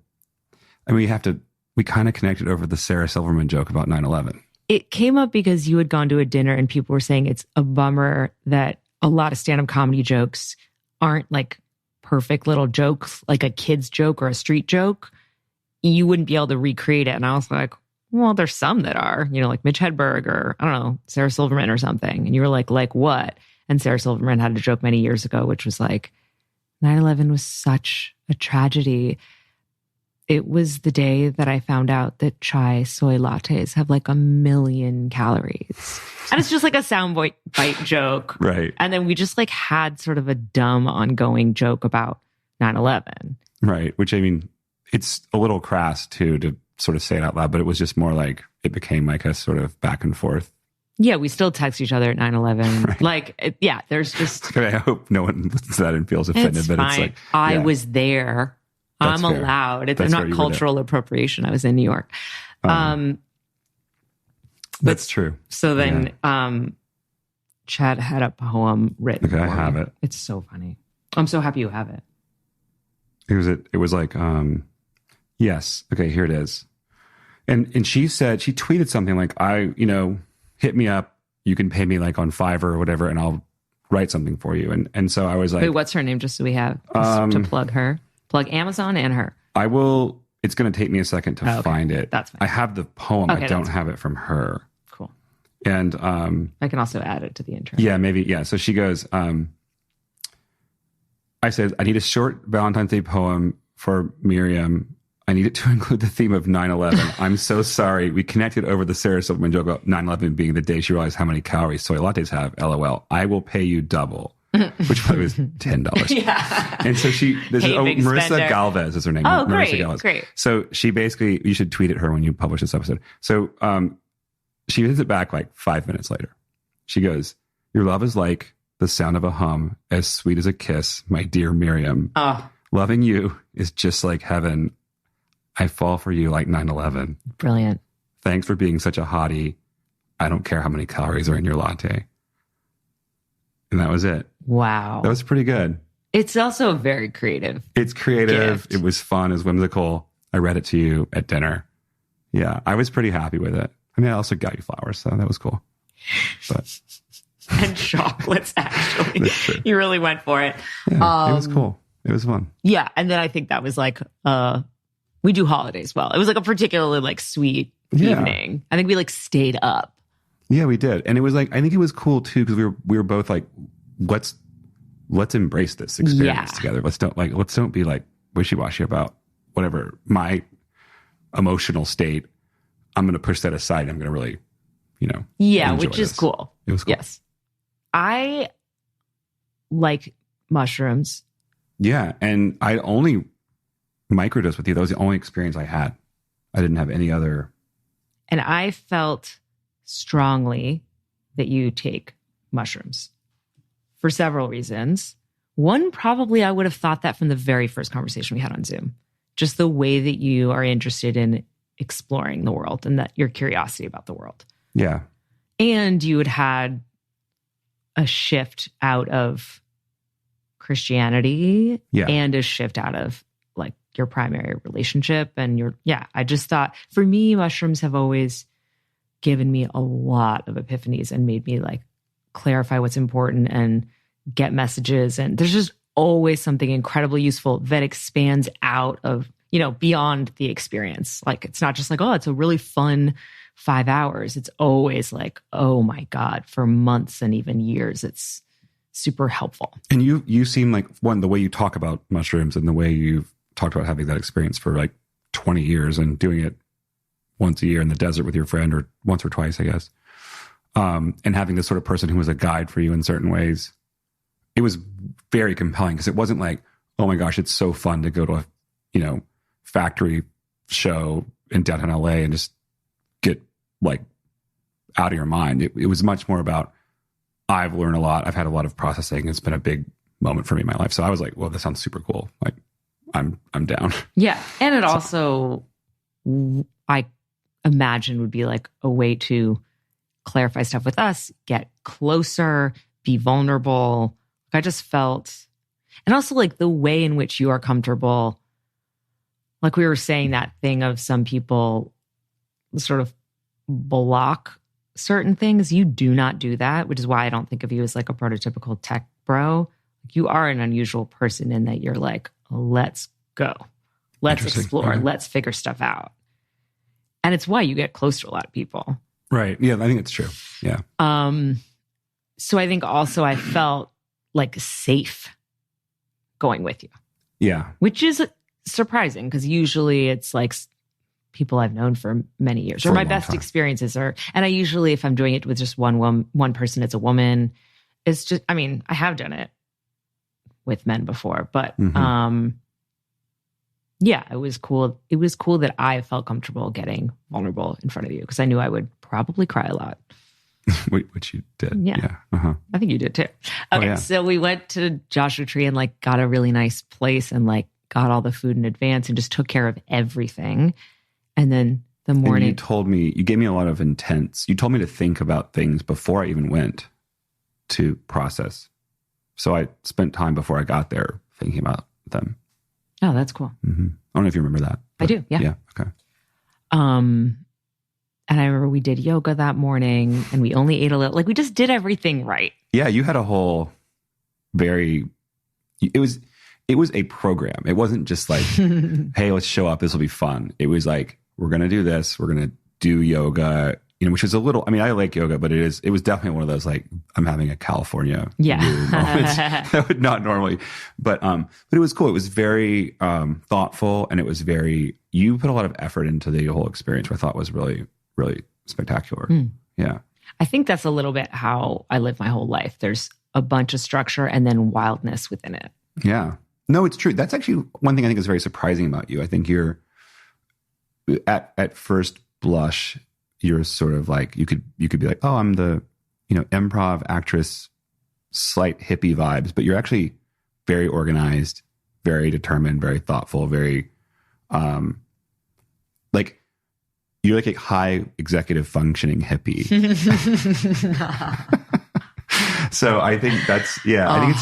we kind of connected over the Sarah Silverman joke about 9/11. It came up because you had gone to a dinner and people were saying it's a bummer that a lot of stand-up comedy jokes aren't like perfect little jokes, like a kid's joke or a street joke. You wouldn't be able to recreate it. And I was like, well, there's some that are, like Mitch Hedberg or, I don't know, Sarah Silverman or something. And you were like what? And Sarah Silverman had a joke many years ago, which was like, 9/11 was such a tragedy. It was the day that I found out that chai soy lattes have like 1 million calories. And it's just like a soundbite joke. Right. And then we just like had sort of a dumb ongoing joke about 9/11. Right. Which it's a little crass too, to sort of say it out loud, but it was just more like, it became like a sort of back and forth. Yeah, we still text each other at 9/11. Right. Like, there's just... I hope no one listens to that and feels offended, it's but fine. It's like... I was there. That's I'm fair. allowed. It's not cultural appropriation. I was in New York. That's true. So then Chad had a poem written. Okay, I have it. It's so funny. I'm so happy you have it. It was like, yes. Okay, here it is. And she tweeted something like, hit me up. You can pay me like on Fiverr or whatever, and I'll write something for you. And so I was like, wait, what's her name? Just so we have to plug her, plug Amazon and her. I will it's going to take me a second to find it. That's fine. I have the poem. I don't have it from her. Cool. And I can also add it to the intro. Yeah, maybe. Yeah. So she goes, I said, I need a short Valentine's Day poem for Miriam. I need it to include the theme of 9/11. I'm so sorry. We connected over the Sarah Silverman joke about 9/11 being the day she realized how many calories soy lattes have. LOL. I will pay you double, which probably was $10. Yeah. And so Marissa Galvez is her name. Oh, Marissa Galvez. Great. So she basically, you should tweet at her when you publish this episode. So she hits it back like 5 minutes later. She goes, your love is like the sound of a hum, as sweet as a kiss, my dear Miriam. Loving you is just like heaven. I fall for you like 9/11. Brilliant. Thanks for being such a hottie. I don't care how many calories are in your latte. And that was it. Wow. That was pretty good. It's also very creative. It's creative. Gift. It was fun. It was whimsical. I read it to you at dinner. Yeah, I was pretty happy with it. I mean, I also got you flowers, so that was cool. But and chocolates, actually. You really went for it. Yeah, it was cool. It was fun. Yeah, and then I think that was like... we do holidays well. It was like a particularly like sweet evening. I think we like stayed up. Yeah, we did. And it was like, I think it was cool too, because we were both like, let's embrace this experience together. Let's don't be like wishy-washy about whatever my emotional state. I'm going to push that aside. I'm going to really, which is cool. It was cool. Yes. I like mushrooms. Yeah. And I only microdose with you. That was the only experience I had. I didn't have any other. And I felt strongly that you take mushrooms for several reasons. One, probably I would have thought that from the very first conversation we had on Zoom. Just the way that you are interested in exploring the world and that your curiosity about the world. Yeah. And you had a shift out of Christianity and a shift out of like your primary relationship and I just thought for me, mushrooms have always given me a lot of epiphanies and made me like clarify what's important and get messages. And there's just always something incredibly useful that expands out of, beyond the experience. Like, it's not just like, oh, it's a really fun 5 hours. It's always like, oh my God, for months and even years, it's super helpful. And you seem like the way you talk about mushrooms and the way you've talked about having that experience for like 20 years and doing it once a year in the desert with your friend or once or twice, I guess. And having this sort of person who was a guide for you in certain ways. It was very compelling because it wasn't like, oh my gosh, it's so fun to go to a, factory show in downtown LA and just get like out of your mind. It was much more about, I've learned a lot. I've had a lot of processing. It's been a big moment for me in my life. So I was like, well, this sounds super cool. Like, I'm down. Yeah. And it also, I imagine, would be like a way to clarify stuff with us, get closer, be vulnerable. I just felt, and also like the way in which you are comfortable, like we were saying that thing of some people sort of block certain things. You do not do that, which is why I don't think of you as like a prototypical tech bro. You are an unusual person in that you're like, let's go. Let's explore. Okay. Let's figure stuff out. And it's why you get close to a lot of people. Right. Yeah, I think it's true. Yeah. So I think also I felt like safe going with you. Yeah. Which is surprising because usually it's like people I've known for many years, or my best experiences are, and I usually, if I'm doing it with just one person, it's a woman. It's just, I mean, I have done it with men before, but it was cool. It was cool that I felt comfortable getting vulnerable in front of you because I knew I would probably cry a lot. Which you did. Yeah. I think you did too. Okay. So we went to Joshua Tree and like got a really nice place and like got all the food in advance and just took care of everything. And then the morning, you gave me a lot of intents. You told me to think about things before I even went to process. So I spent time before I got there thinking about them. Oh, that's cool. Mm-hmm. I don't know if you remember that. I do. Yeah. Yeah. Okay. And I remember we did yoga that morning and we only ate a little, like we just did everything right. Yeah. You had a whole it it was a program. It wasn't just like, hey, let's show up. This will be fun. It was like, we're going to do this. We're going to do yoga, which is a little, I mean, I like yoga, but it was definitely one of those, like, I'm having a California moments that would not normally, but it was cool. It was very thoughtful, and it was you put a lot of effort into the whole experience, which I thought was really, really spectacular. Yeah. I think that's a little bit how I live my whole life. There's a bunch of structure and then wildness within it. Yeah. No, it's true. That's actually one thing I think is very surprising about you. I think you're at first blush, you're sort of like, you could be like, oh, I'm the, improv actress, slight hippie vibes, but you're actually very organized, very determined, very thoughtful, very, like, you're like a high executive functioning hippie. So I think that's, I think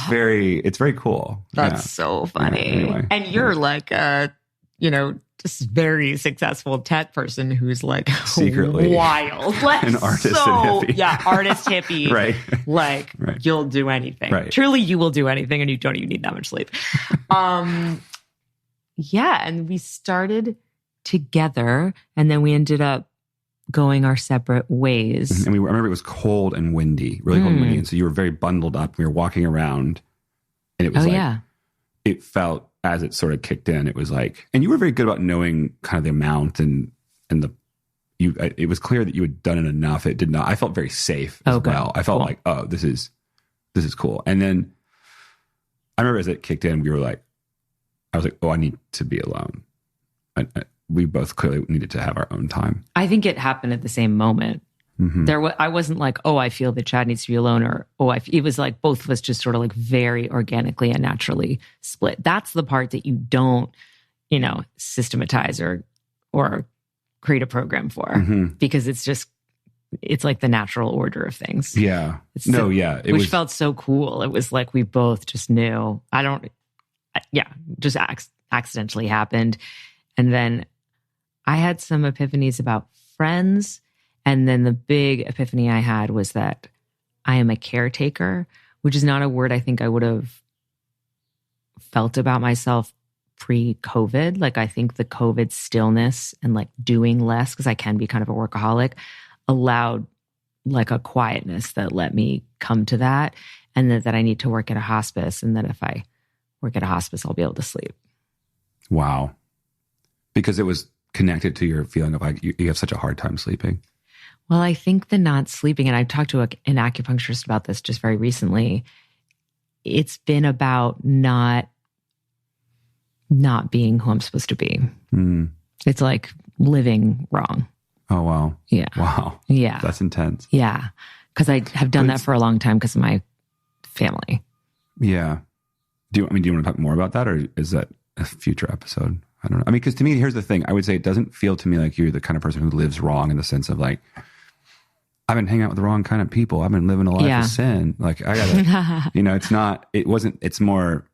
it's very cool. That's so funny. Anyway. And you're like just very successful tech person who's like secretly wild, like an artist and hippie. Yeah, artist hippie. Right. Like you'll do anything. Right. Truly, you will do anything, and you don't even need that much sleep. And we started together, and then we ended up going our separate ways. And I remember it was cold and windy, really cold and windy, and so you were very bundled up. We were walking around, and it was it felt, as it sort of kicked in, it was like, and you were very good about knowing kind of the amount and it was clear that you had done it enough. It did not, I felt very safe as well. I felt like, oh, this is cool. And then I remember as it kicked in, I was like, oh, I need to be alone. We both clearly needed to have our own time. I think it happened at the same moment. Mm-hmm. I wasn't like, oh, I feel that Chad needs to be alone, or it was like both of us just sort of like very organically and naturally split. That's the part that you don't, systematize or create a program for, because it's like the natural order of things. Yeah. Which felt so cool. It was like we both just knew. Just accidentally happened. And then I had some epiphanies about friends. And then the big epiphany I had was that I am a caretaker, which is not a word I think I would have felt about myself pre-COVID. Like, I think the COVID stillness and like doing less, because I can be kind of a workaholic, allowed like a quietness that let me come to that. And that I need to work at a hospice. And that if I work at a hospice, I'll be able to sleep. Wow. Because it was connected to your feeling of like, you have such a hard time sleeping. Well, I think the not sleeping, and I talked to an acupuncturist about this just very recently, it's been about not being who I'm supposed to be. It's like living wrong. Oh, wow. Yeah. Wow. Yeah. That's intense. Yeah. Because I have done that for a long time because of my family. Yeah. Do you want to talk more about that, or is that a future episode? I don't know. I mean, because to me, here's the thing. I would say it doesn't feel to me like you're the kind of person who lives wrong, in the sense of like, I've been hanging out with the wrong kind of people. I've been living a life of sin. Like, I gotta, it's more,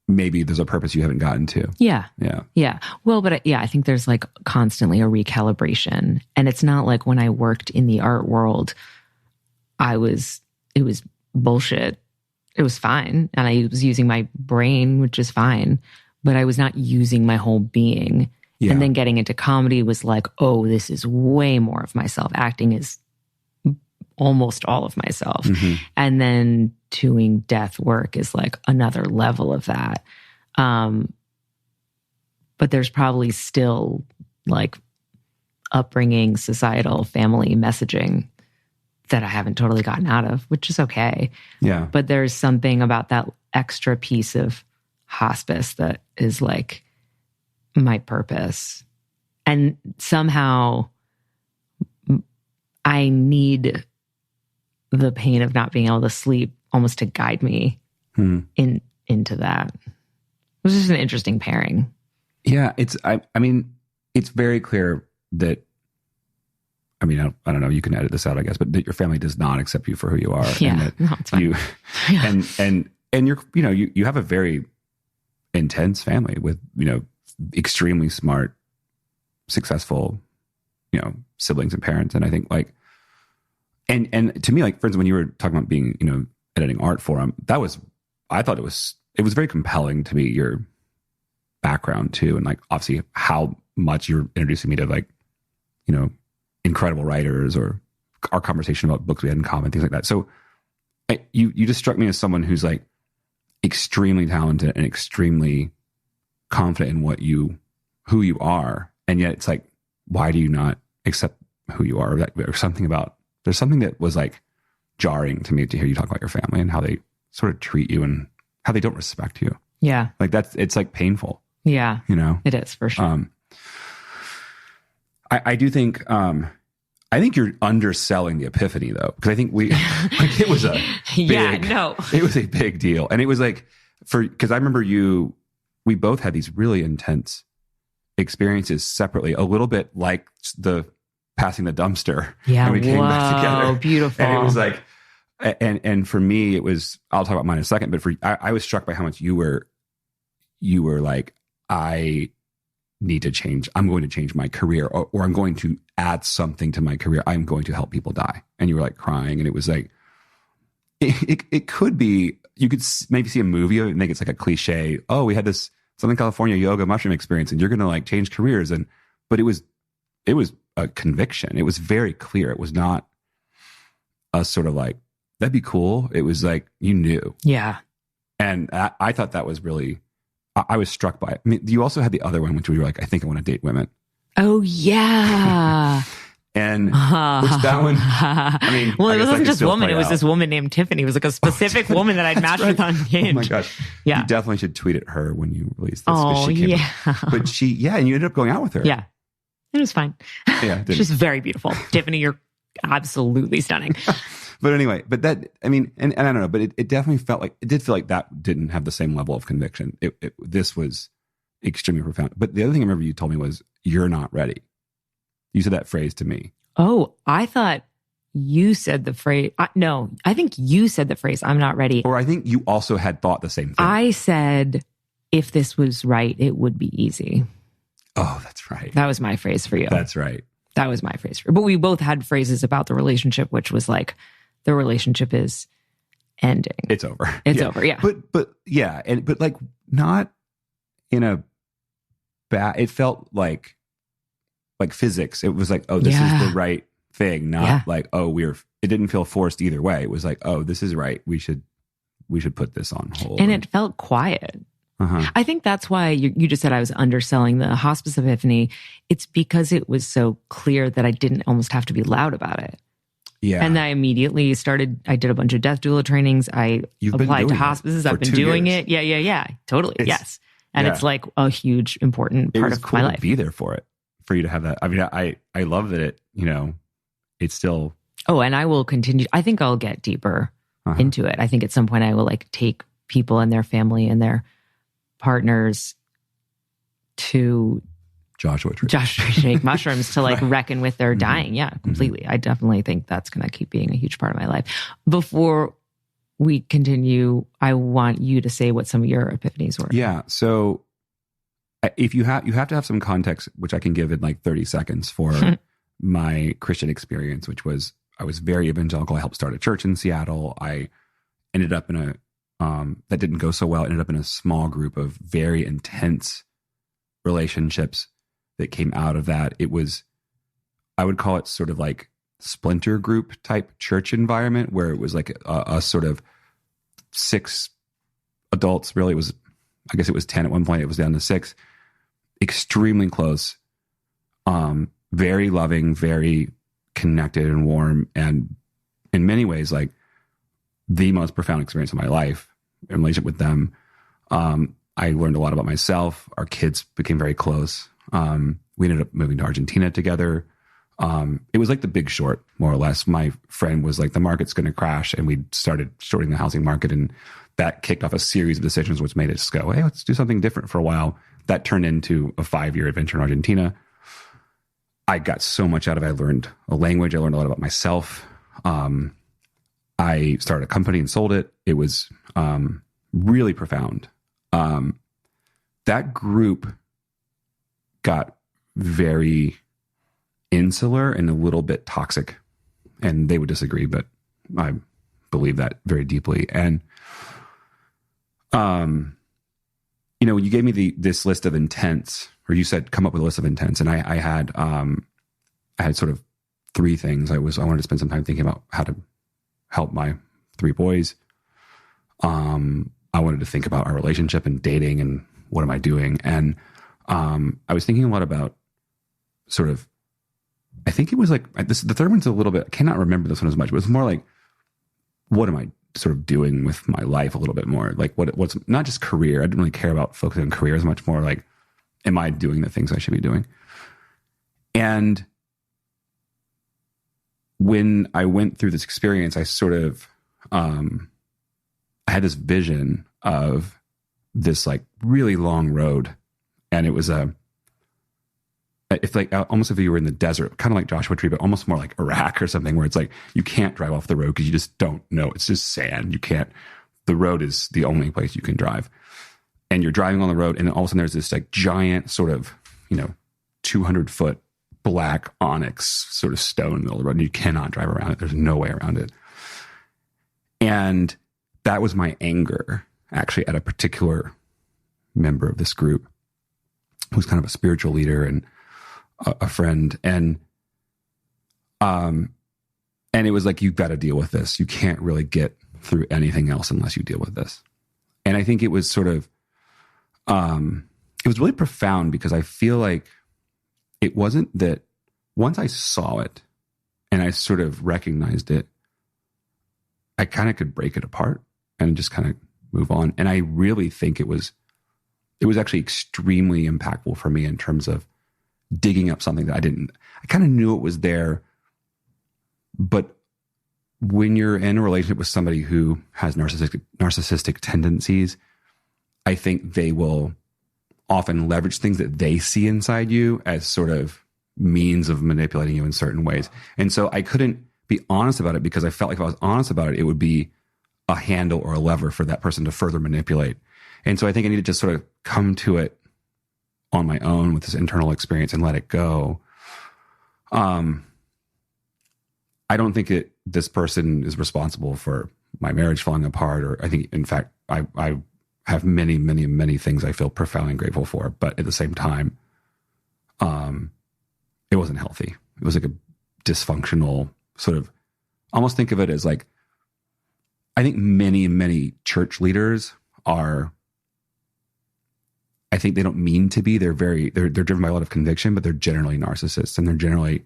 maybe there's a purpose you haven't gotten to. Yeah. Yeah. Yeah. Well, but I think there's like constantly a recalibration. And it's not like when I worked in the art world, it was bullshit. It was fine. And I was using my brain, which is fine, but I was not using my whole being. Yeah. And then getting into comedy was like, oh, this is way more of myself. Acting is almost all of myself. And then doing death work is like another level of that. But there's probably still like upbringing, societal, family messaging that I haven't totally gotten out of, which is okay. Yeah. But there's something about that extra piece of hospice that is like my purpose. And somehow I need the pain of not being able to sleep almost to guide me into that. It was just an interesting pairing. Yeah, I mean, it's very clear that, I mean, I don't know, you can edit this out, I guess, but that your family does not accept you for who you are. Yeah, and that no, it's fine. and you're, you have a very intense family with, extremely smart, successful, siblings and parents. And I think like, and to me, like, for instance, when you were talking about being, editing art for them, I thought it was it was very compelling to me, your background too. And like, obviously how much you're introducing me to like, you know, incredible writers, or our conversation about books we had in common, things like that. So you just struck me as someone who's like extremely talented and extremely confident in who you are. And yet it's like, why do you not accept who you are? There's something that was like jarring to me to hear you talk about your family and how they sort of treat you and how they don't respect you. Yeah. Like it's like painful. Yeah. You know? It is, for sure. I do think, I think you're underselling the epiphany though, because I think it was a it was a big deal. And it was like, because I remember we both had these really intense experiences separately, a little bit like the passing the dumpster. Yeah. And we came back together. Beautiful. And it was like, and for me, it was, I'll talk about mine in a second, but I was struck by how much you were like, I need to change. I'm going to change my career, or I'm going to add something to my career. I'm going to help people die. And you were like crying. And it was like, it could be, you could maybe see a movie of it and think it's like a cliche. Oh, we had this Southern California yoga mushroom experience and you're going to like change careers. But it was a conviction. It was very clear. It was not a sort of like, that'd be cool. It was like, you knew. Yeah. And I thought that was really, I was struck by it. I mean, you also had the other one, which we were like, I think I want to date women. Oh, yeah. And which that one, I mean, well, it wasn't just woman. It was this woman named Tiffany. It was like a specific woman that I'd matched with on Hinge. Oh my gosh. Yeah. You definitely should tweet at her when you release this. Oh, she came yeah. But and you ended up going out with her. Yeah. It was fine. Yeah. She's very beautiful. Tiffany, you're absolutely stunning. But anyway, but that, I mean, and I don't know, but it definitely did feel like that didn't have the same level of conviction. This was extremely profound. But the other thing I remember you told me was, you're not ready. You said that phrase to me. Oh, I thought you said the phrase. No, I think you said the phrase, I'm not ready. Or I think you also had thought the same thing. I said, if this was right, it would be easy. Oh, that's right. That was my phrase for you. That's right. That was my phrase for you. But we both had phrases about the relationship, which was like, the relationship is ending. It's over. It's over. Yeah. But yeah. But like not in a bad, it felt like physics. It was like, oh, this is the right thing. Not like, oh, it didn't feel forced either way. It was like, oh, this is right. We should put this on hold. And it felt quiet. Uh-huh. I think that's why you just said I was underselling the hospice epiphany. It's because it was so clear that I didn't almost have to be loud about it. Yeah. And I immediately I did a bunch of death doula trainings. You've applied to hospices. I've been doing it. Yeah. Totally. Yes. And it's like a huge, important part of my life. To be there for it, for you to have that. I mean, I love that it's still. Oh, and I will continue. I think I'll get deeper into it. I think at some point I will like take people and their family and their partners to Joshua Tree to make mushrooms to like reckon with their dying. Yeah, completely. I definitely think that's going to keep being a huge part of my life. Before we continue, I want you to say what some of your epiphanies were. Yeah. So if you have to have some context, which I can give in like 30 seconds for my Christian experience, which was, I was very evangelical. I helped start a church in Seattle. I ended up in a, that didn't go so well. I ended up in a small group of very intense relationships that came out of that. It was, I would call it sort of like splinter group type church environment, where it was like a sort of 6 adults. Really, it was, I guess it was 10 at one point. It was down to 6. Extremely close, very loving, very connected and warm, and in many ways, like the most profound experience of my life in relationship with them. I learned a lot about myself. Our kids became very close. We ended up moving to Argentina together. It was like The Big Short, more or less. My friend was like, the market's going to crash. And we started shorting the housing market. And that kicked off a series of decisions, which made us go, hey, let's do something different for a while. That turned into a 5-year adventure in Argentina. I got so much out of it. I learned a language. I learned a lot about myself. I started a company and sold it. It was really profound. That group got very insular and a little bit toxic, and they would disagree, but I believe that very deeply. And You gave me this list of intents, or you said come up with a list of intents, and I had sort of three things. I wanted to spend some time thinking about how to help my three boys. I wanted to think about our relationship and dating and what am I doing, and I was thinking a lot about sort of. I think it was like this. The third one's a little bit. I cannot remember this one as much, but it's more like, what am I sort of doing with my life a little bit more? Like what's not just career. I didn't really care about focusing on career as much more like, am I doing the things I should be doing? And when I went through this experience, I sort of, I had this vision of this like really long road, and it was almost if you were in the desert, kind of like Joshua Tree, but almost more like Iraq or something, where it's like you can't drive off the road because you just don't know. It's just sand. You can't. The road is the only place you can drive, and you're driving on the road, and then all of a sudden there's this like giant sort of 200-foot black onyx sort of stone in the middle of the road, and you cannot drive around it. There's no way around it, and that was my anger actually at a particular member of this group who's kind of a spiritual leader and a friend, and it was like, you've got to deal with this. You can't really get through anything else unless you deal with this. And I think it was sort of, it was really profound, because I feel like it wasn't that once I saw it and I sort of recognized it, I kind of could break it apart and just kind of move on. And I really think it was actually extremely impactful for me in terms of digging up something that I kind of knew it was there. But when you're in a relationship with somebody who has narcissistic tendencies, I think they will often leverage things that they see inside you as sort of means of manipulating you in certain ways. And so I couldn't be honest about it, because I felt like if I was honest about it, it would be a handle or a lever for that person to further manipulate. And so I think I needed to sort of come to it on my own with this internal experience and let it go. I don't think this person is responsible for my marriage falling apart, or I think, in fact, I have many, many, many things I feel profoundly grateful for. But at the same time, it wasn't healthy. It was like a dysfunctional sort of, almost think of it as like, I think many, many church leaders are, I think they don't mean to be. They're driven by a lot of conviction, but they're generally narcissists, and they're generally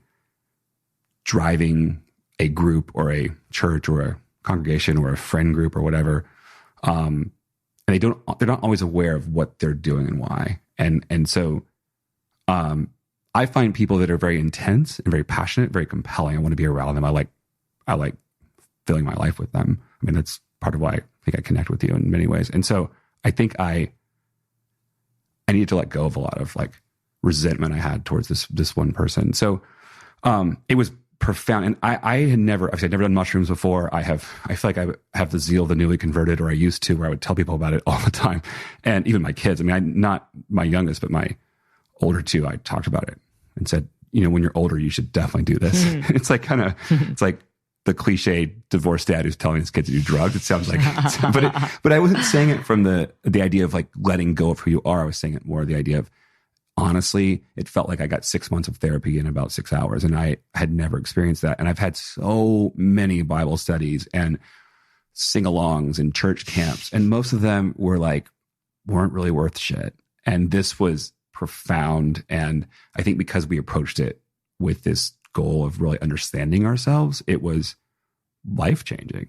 driving a group or a church or a congregation or a friend group or whatever. And they're not always aware of what they're doing and why. And so, I find people that are very intense and very passionate, very compelling. I want to be around them. I like filling my life with them. I mean, that's part of why I think I connect with you in many ways. And so I think I needed to let go of a lot of like resentment I had towards this one person. So it was profound. And I've never done mushrooms before. I feel like I have the zeal of the newly converted, or I used to, where I would tell people about it all the time. And even my kids, I mean, not my youngest, but my older two, I talked about it and said, when you're older, you should definitely do this. It's like it's like the cliche divorced dad who's telling his kids to do drugs. It sounds like, but I wasn't saying it from the idea of like letting go of who you are. I was saying it more the idea of, honestly, it felt like I got 6 months of therapy in about 6 hours, and I had never experienced that. And I've had so many Bible studies and sing-alongs and church camps, and most of them weren't really worth shit. And this was profound. And I think because we approached it with this goal of really understanding ourselves, it was life-changing.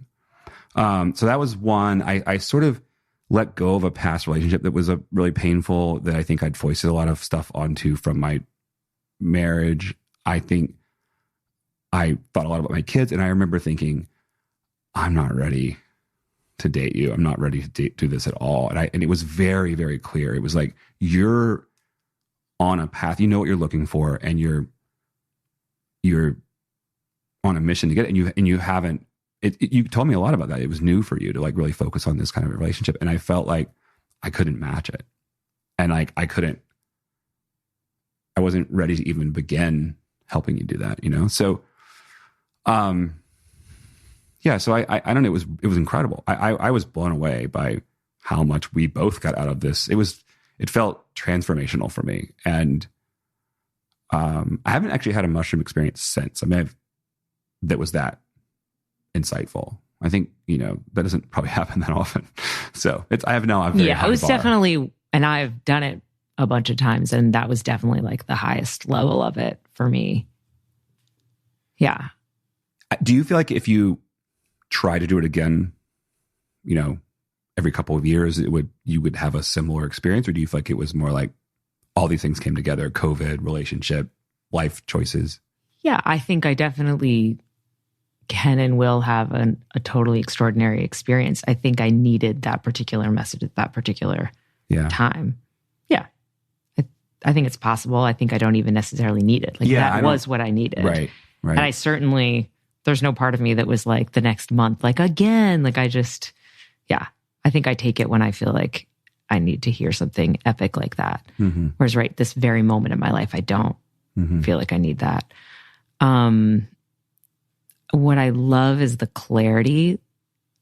So that was one. I sort of let go of a past relationship that was really painful, that I think I'd foisted a lot of stuff onto from my marriage. I think I thought a lot about my kids, and I remember thinking, I'm not ready to date you. I'm not ready to do this at all. And it was very, very clear. It was like, you're on a path, you know what you're looking for, and you're on a mission to get it, and you haven't. You told me a lot about that. It was new for you to like really focus on this kind of a relationship, and I felt like I couldn't match it, and like I wasn't ready to even begin helping you do that. So, yeah. So I don't know. It was incredible. I was blown away by how much we both got out of this. It felt transformational for me. And I haven't actually had a mushroom experience since. I mean, that was that insightful. I think, that doesn't probably happen that often. So I have now a very high it was bar. definitely, and I've done it a bunch of times, and that was definitely like the highest level of it for me. Yeah. Do you feel like if you try to do it again, every couple of years, you would have a similar experience? Or do you feel like it was more like all these things came together, COVID, relationship, life choices? Yeah, I think I definitely can and will have a totally extraordinary experience. I think I needed that particular message at that particular time. Yeah. I think it's possible. I think I don't even necessarily need it. That was what I needed. Right. And I certainly, there's no part of me that was like the next month, like again, like I think I take it when I feel like I need to hear something epic like that. Mm-hmm. Whereas this very moment in my life, I don't feel like I need that. What I love is the clarity,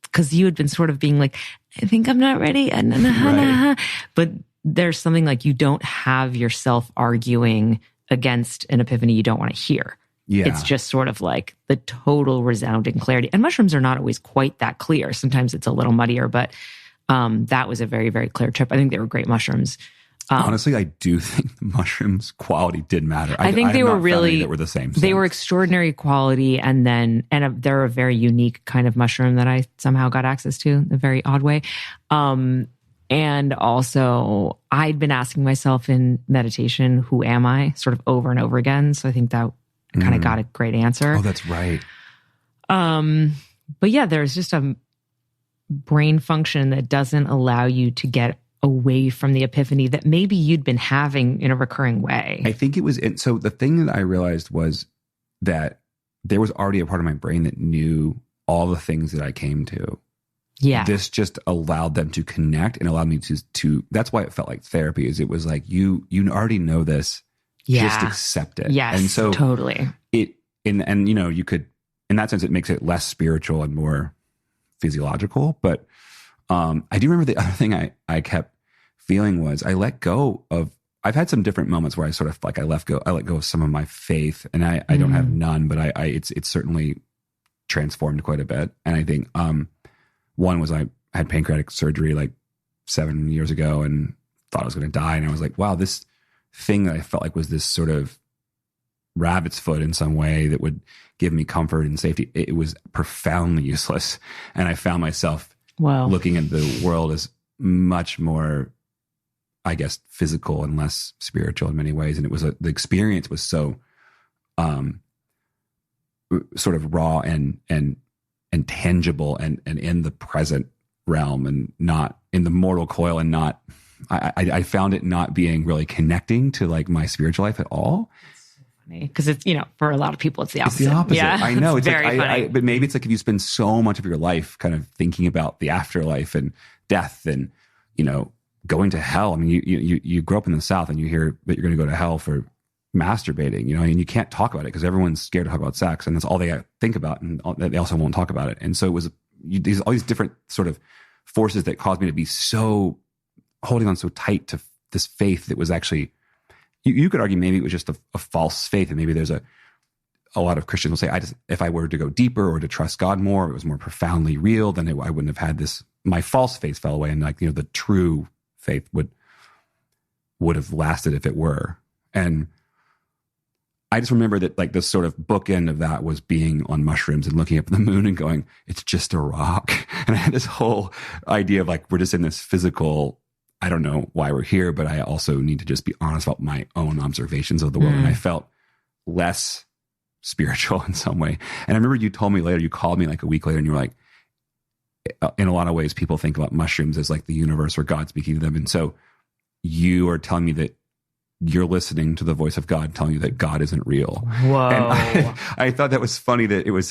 because you had been sort of being like, I think I'm not ready. Right. But there's something like you don't have yourself arguing against an epiphany you don't want to hear. Yeah. It's just sort of like the total resounding clarity. And mushrooms are not always quite that clear. Sometimes it's a little muddier, but that was a very, very clear trip. I think they were great mushrooms. Honestly, I do think the mushrooms quality did matter. I think they were really, that were the same. They were extraordinary quality. And they're a very unique kind of mushroom that I somehow got access to in a very odd way. And also I'd been asking myself in meditation, who am I, sort of over and over again. So I think that kind of got a great answer. Oh, that's right. But yeah, there's just a brain function that doesn't allow you to get away from the epiphany that maybe you'd been having in a recurring way. I think it was, so the thing that I realized was that there was already a part of my brain that knew all the things that I came to. Yeah. This just allowed them to connect and allowed me to that's why it felt like therapy. Is it was like, you already know this, just accept it. Yes, and so totally. You could, in that sense, it makes it less spiritual and more physiological. But I do remember the other thing I kept feeling was I let go of, I've had some different moments where I sort of like I let go of some of my faith, and I don't have none, but it's certainly transformed quite a bit. And I think one was I had pancreatic surgery like 7 years ago and thought I was going to die, and I was like, wow, this thing that I felt like was this sort of rabbit's foot in some way that would give me comfort and safety, it was profoundly useless. And I found myself looking at the world as much more, I guess, physical and less spiritual in many ways. And it was the experience was so sort of raw and tangible and in the present realm and not in the mortal coil, and not, I found it not being really connecting to like my spiritual life at all. Because it's, for a lot of people, it's the opposite. It's the opposite. Yeah, I know. It's very like, funny. but maybe it's like if you spend so much of your life kind of thinking about the afterlife and death and, going to hell. I mean, you grow up in the South and you hear that you're going to go to hell for masturbating, and you can't talk about it because everyone's scared to talk about sex, and that's all they think about, and they also won't talk about it. And so it was all these different sort of forces that caused me to be so holding on so tight to this faith that was actually, you could argue maybe it was just a false faith, and maybe there's a lot of Christians will say, if I were to go deeper or to trust God more, it was more profoundly real, then I wouldn't have had this. My false faith fell away, and like the true faith would have lasted if it were. And I just remember that like this sort of bookend of that was being on mushrooms and looking up at the moon and going, it's just a rock. And I had this whole idea of like, we're just in this physical, I don't know why we're here, but I also need to just be honest about my own observations of the world. And I felt less spiritual in some way. And I remember you told me later, you called me like a week later, and you were like, in a lot of ways, people think about mushrooms as like the universe or God speaking to them. And so you are telling me that you're listening to the voice of God telling you that God isn't real. Whoa. And I thought that was funny that it was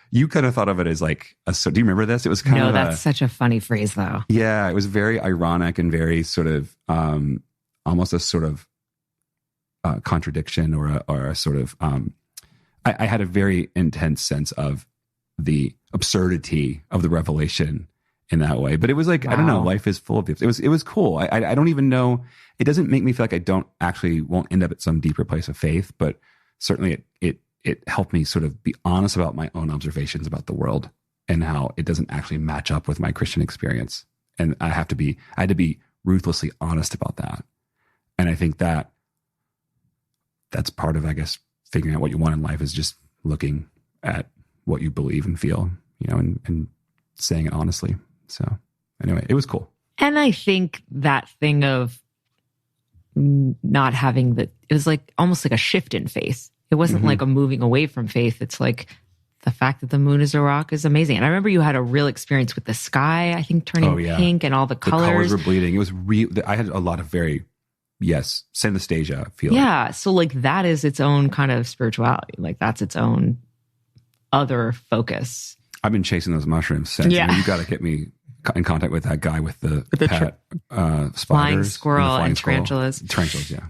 you kind of thought of it as like, do you remember this? It was kind of No, that's such a funny phrase though. Yeah, it was very ironic and very sort of, almost a sort of contradiction or a sort of, I had a very intense sense of the absurdity of the revelation in that way. But it was like, I don't know, life is full of gifts. It was cool. I don't even know. It doesn't make me feel like won't end up at some deeper place of faith, but certainly it helped me sort of be honest about my own observations about the world and how it doesn't actually match up with my Christian experience. And I had to be ruthlessly honest about that. And I think that's part of, I guess, figuring out what you want in life is just looking at what you believe and feel, and saying it honestly. So anyway, it was cool. And I think that thing of not having it was like almost like a shift in faith. It wasn't like a moving away from faith. It's like the fact that the moon is a rock is amazing. And I remember you had a real experience with the sky, I think, turning pink and all the colors. The colors were bleeding. It was real. I had a lot of very, synesthesia feeling. Yeah. So like that is its own kind of spirituality. Like that's its own other focus. I've been chasing those mushrooms since. Yeah. You got to get me in contact with that guy with the pet spiders. Flying squirrel and tarantulas. Tarantulas, yeah.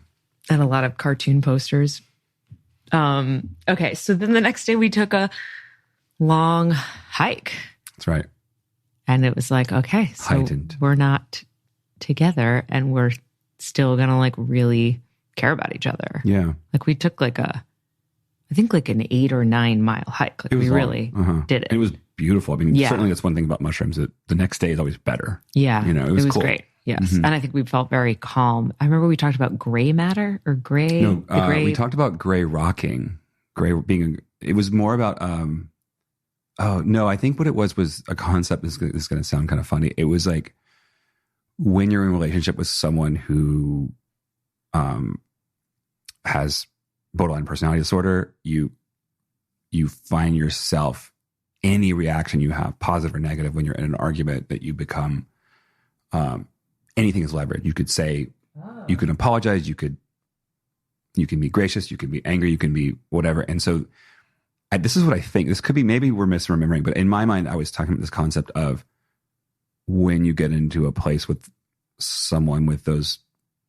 And a lot of cartoon posters. Okay, so then the next day we took a long hike. That's right. And it was like, okay, so heightened. We're not together and we're still gonna like really care about each other. Yeah. Like we took like I think like an 8 or 9 mile hike. Like we really did it. And it was beautiful. I mean, certainly that's one thing about mushrooms, that the next day is always better. Yeah. It was cool. Great. Yes. And I think we felt very calm. I remember we talked about gray matter or gray. No, we talked about gray rocking. Gray being, it was more about, I think what it was a concept. This is going to sound kind of funny. It was like when you're in a relationship with someone who has borderline personality disorder, you find yourself, any reaction you have, positive or negative, when you're in an argument, that you become, anything is leverage. You could say, you can apologize, you can be gracious, you can be angry, you can be whatever. And so this is what I think. This could be, maybe we're misremembering, but in my mind, I was talking about this concept of when you get into a place with someone with those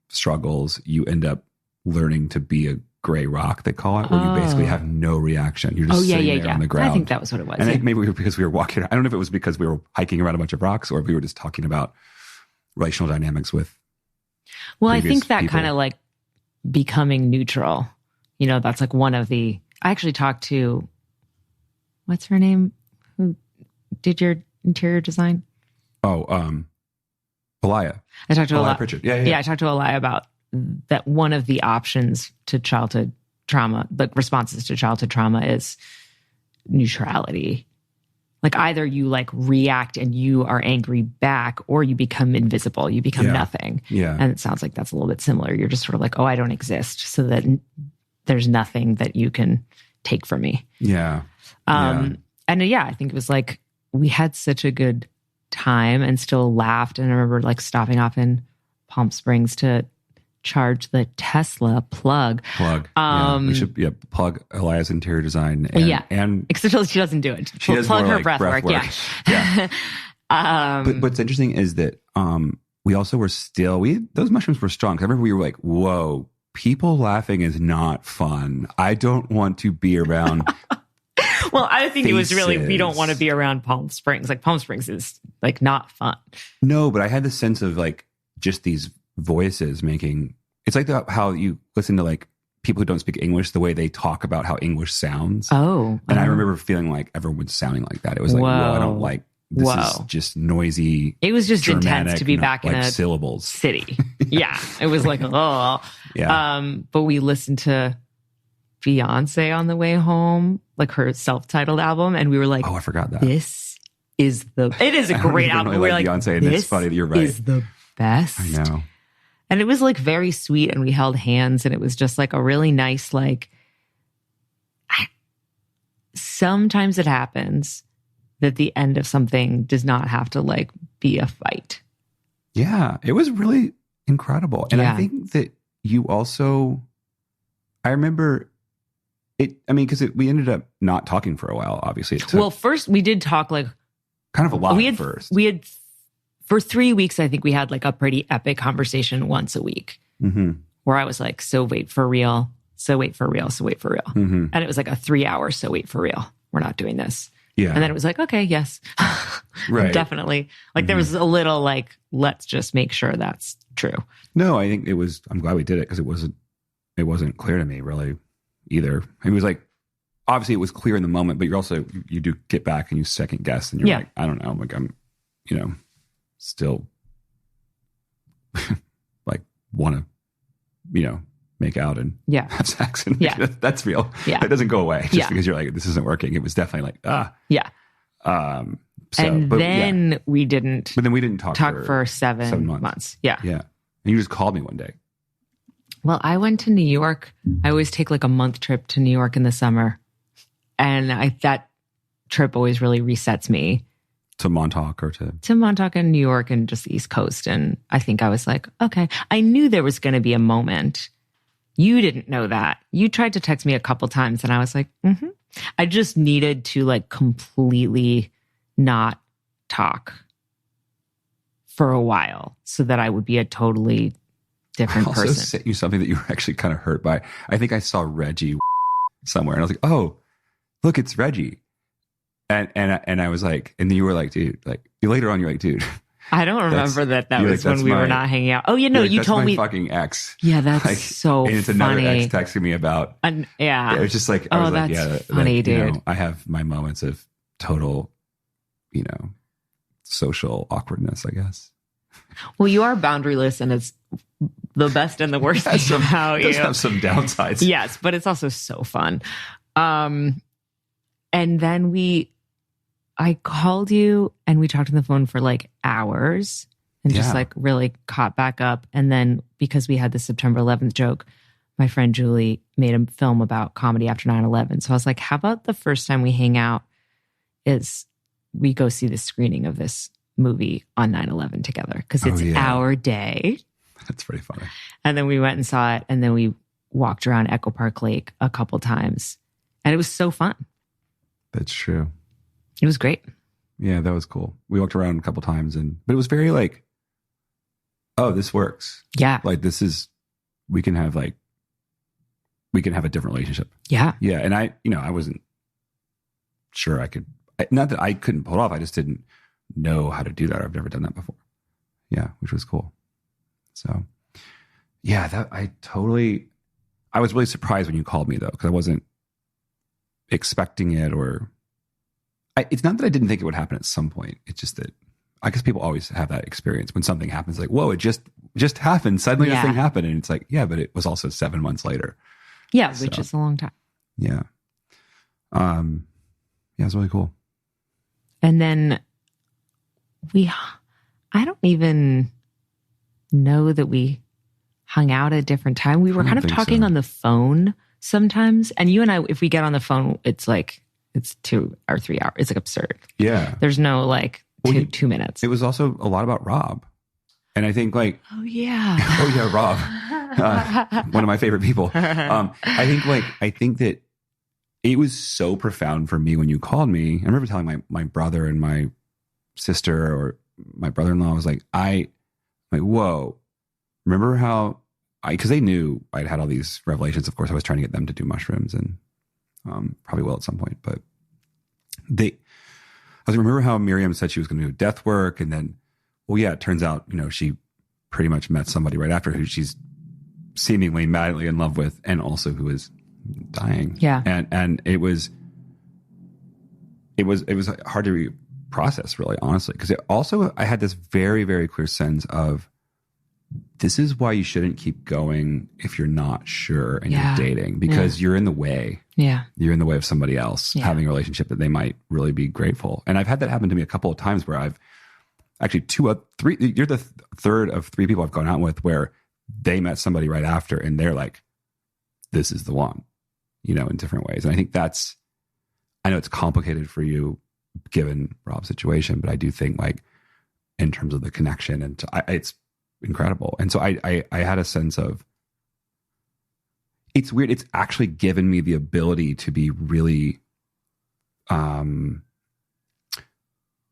struggles, you end up learning to be a gray rock, they call it, where you basically have no reaction. You're just sitting there on the ground. I think that was what it was. And I think maybe because we were walking, I don't know if it was because we were hiking around a bunch of rocks or if we were just talking about relational dynamics with I think that kind of like becoming neutral, that's like one of the, I actually talked to, what's her name? Who did your interior design? Alaya. I talked to Alaya Pritchett. Yeah. I talked to Alaya about that. One of the options to childhood trauma, like responses to childhood trauma, is neutrality. Like either you like react and you are angry back, or you become invisible, you become nothing. Yeah. And it sounds like that's a little bit similar. You're just sort of like, I don't exist, so that there's nothing that you can take from me. Yeah. And I think it was like, we had such a good time and still laughed. And I remember like stopping off in Palm Springs to charge the Tesla plug. We should plug Alaya's interior design. And except she doesn't do it. She does plug her breath work. Yeah. But what's interesting is that we also were those mushrooms were strong. I remember we were like, whoa, people laughing is not fun. I don't want to be around. Well, I think it was really, we don't want to be around Palm Springs. Like Palm Springs is like not fun. No, but I had the sense of like just these voices making, it's like how you listen to like people who don't speak English, the way they talk about how English sounds. And I remember feeling like everyone's sounding like that. It was like, whoa, I don't like, this is just noisy. It was just intense to be back in a syllables city. Yeah. It was like, but we listened to Beyonce on the way home, like her self-titled album. And we were like, I forgot that. It is a great album. We're like Beyonce, and it's funny that you're right. Is the best. I know. And it was like very sweet, and we held hands, and it was just like a really nice, like, sometimes it happens that the end of something does not have to like be a fight. Yeah, it was really incredible. And I think that you also, I remember it, I mean, because we ended up not talking for a while, obviously. Well, first we did talk like kind of a lot at first. We had, for 3 weeks, I think we had like a pretty epic conversation once a week where I was like, so wait for real, so wait for real, so wait for real. And it was like a 3 hour, so wait for real. We're not doing this. Yeah. And then it was like, okay, yes, Right. definitely. Like there was a little like, let's just make sure that's true. No, I think I'm glad we did it because it wasn't clear to me really either. It was like, obviously it was clear in the moment, but you do get back and you second guess and you're like, I don't know, like I'm, still like want to, make out and have sex. And that's real. Yeah. It doesn't go away just because you're like, this isn't working. It was definitely like, Yeah. We didn't. But then we didn't talk for 7 months. Yeah. Yeah. And you just called me one day. Well, I went to New York. I always take like a month trip to New York in the summer. And that trip always really resets me. To Montauk or to Montauk and New York and just the East Coast. And I think I was like, okay, I knew there was going to be a moment. You didn't know that. You tried to text me a couple times and I was like, I just needed to like completely not talk for a while so that I would be a totally different person. I also sent you something that you were actually kind of hurt by. I think I saw Reggie somewhere and I was like, oh, look, it's Reggie. And I was like, and then you were like, dude, like later on, you're like, dude. I don't remember that was when we were not hanging out. Oh, you told me. That's my fucking ex. Yeah, that's like, so funny. And it's another ex texting me about. Yeah. It was just like, I was like, that's funny, dude. I have my moments of total, social awkwardness, I guess. Well, you are boundaryless and it's the best and the worst thing about you. It does have some downsides. Yes, but it's also so fun. And then I called you and we talked on the phone for like hours and just like really caught back up. And then because we had the September 11th joke, my friend Julie made a film about comedy after 9/11. So I was like, how about the first time we hang out is we go see the screening of this movie on 9/11 together because it's our day. That's pretty funny. And then we went and saw it. And then we walked around Echo Park Lake a couple times and it was so fun. That's true. It was great. Yeah, that was cool. We walked around a couple times but it was very like, oh, this works. Yeah. Like we can have a different relationship. Yeah. Yeah. And I wasn't sure I could, not that I couldn't pull it off. I just didn't know how to do that. I've never done that before. Yeah. Which was cool. So yeah, I was really surprised when you called me though, because I wasn't expecting it it's not that I didn't think it would happen at some point. It's just that I guess people always have that experience when something happens like, whoa, it just happened. Suddenly this thing happened. And it's like, yeah, but it was also 7 months later. Yeah. Which is a long time. Yeah. Yeah, it was really cool. And then I don't even know that we hung out at a different time. We were kind of talking on the phone sometimes. And you and I, if we get on the phone, it's like, it's 2 or 3 hours. It's like absurd. Yeah. There's no like 2 minutes. It was also a lot about Rob. And I think like, oh yeah, Rob, one of my favorite people. I think that it was so profound for me when you called me. I remember telling my brother and my sister or my brother-in-law, I was like, whoa, remember how because they knew I'd had all these revelations. Of course, I was trying to get them to do mushrooms and probably will at some point, but I remember how Miriam said she was going to do death work. And then, well, yeah, it turns out, she pretty much met somebody right after who she's seemingly madly in love with and also who is dying. Yeah. And it was hard to process really, honestly. Cause I had this very, very clear sense of this is why you shouldn't keep going if you're not sure and you're dating because you're in the way. Yeah. You're in the way of somebody else having a relationship that they might really be grateful. And I've had that happen to me a couple of times where I've actually 2 of 3, you're the third of 3 people I've gone out with where they met somebody right after and they're like, this is the one, in different ways. And I think I know it's complicated for you given Rob's situation, but I do think like in terms of the connection and it's incredible. And so I had a sense of, it's weird. It's actually given me the ability to be really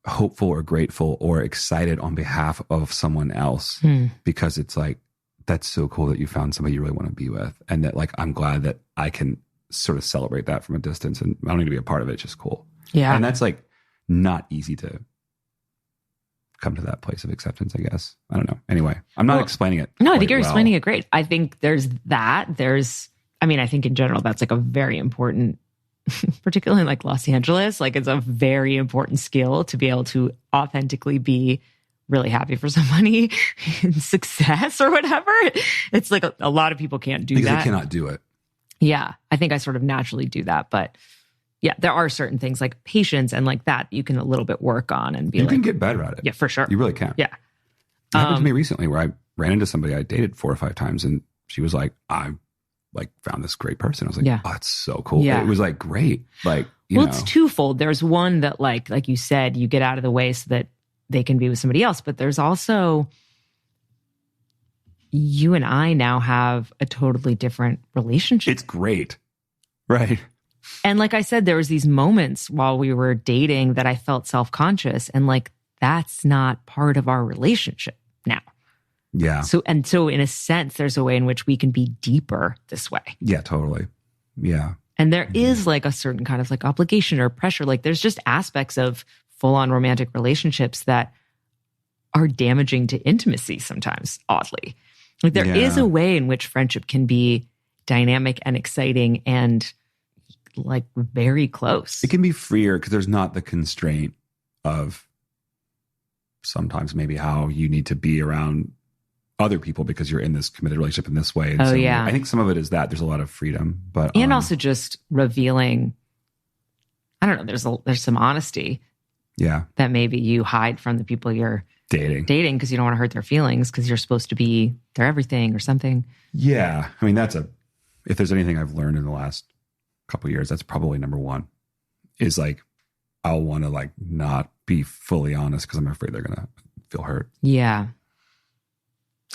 hopeful or grateful or excited on behalf of someone else because it's like, that's so cool that you found somebody you really want to be with. And that like, I'm glad that I can sort of celebrate that from a distance and I don't need to be a part of it. It's just cool. Yeah. And that's like not easy to come to that place of acceptance, I guess. I don't know. Anyway, I'm not explaining it. No, I think you're explaining it great. I think there's that. I think in general, that's like a very important, particularly in like Los Angeles, like it's a very important skill to be able to authentically be really happy for somebody in success or whatever. It's like a lot of people can't do that. Because they cannot do it. Yeah. I think I sort of naturally do that. But yeah, there are certain things like patience and like that you can a little bit work on and be you can get better at it. Yeah, for sure. You really can. Yeah. It happened to me recently where I ran into somebody I dated 4 or 5 times and she was like, I like found this great person. I was like, oh, it's so cool. Yeah. It was like great. Like, you know. It's twofold. There's one that like you said, you get out of the way so that they can be with somebody else. But there's also, you and I now have a totally different relationship. It's great. Right. And like I said, there was these moments while we were dating that I felt self-conscious and like, that's not part of our relationship now. Yeah. So in a sense, there's a way in which we can be deeper this way. Yeah, totally. Yeah. And there is like a certain kind of like obligation or pressure. Like there's just aspects of full-on romantic relationships that are damaging to intimacy sometimes, oddly. Like there is a way in which friendship can be dynamic and exciting and like very close. It can be freer because there's not the constraint of sometimes maybe how you need to be around other people because you're in this committed relationship in this way. And I think some of it is that there's a lot of freedom, but and also just revealing, I don't know, there's some honesty. Yeah. That maybe you hide from the people you're dating because you don't want to hurt their feelings because you're supposed to be their everything or something. Yeah. I mean, if there's anything I've learned in the last couple of years, that's probably number one is like, I'll want to like not be fully honest because I'm afraid they're going to feel hurt. Yeah.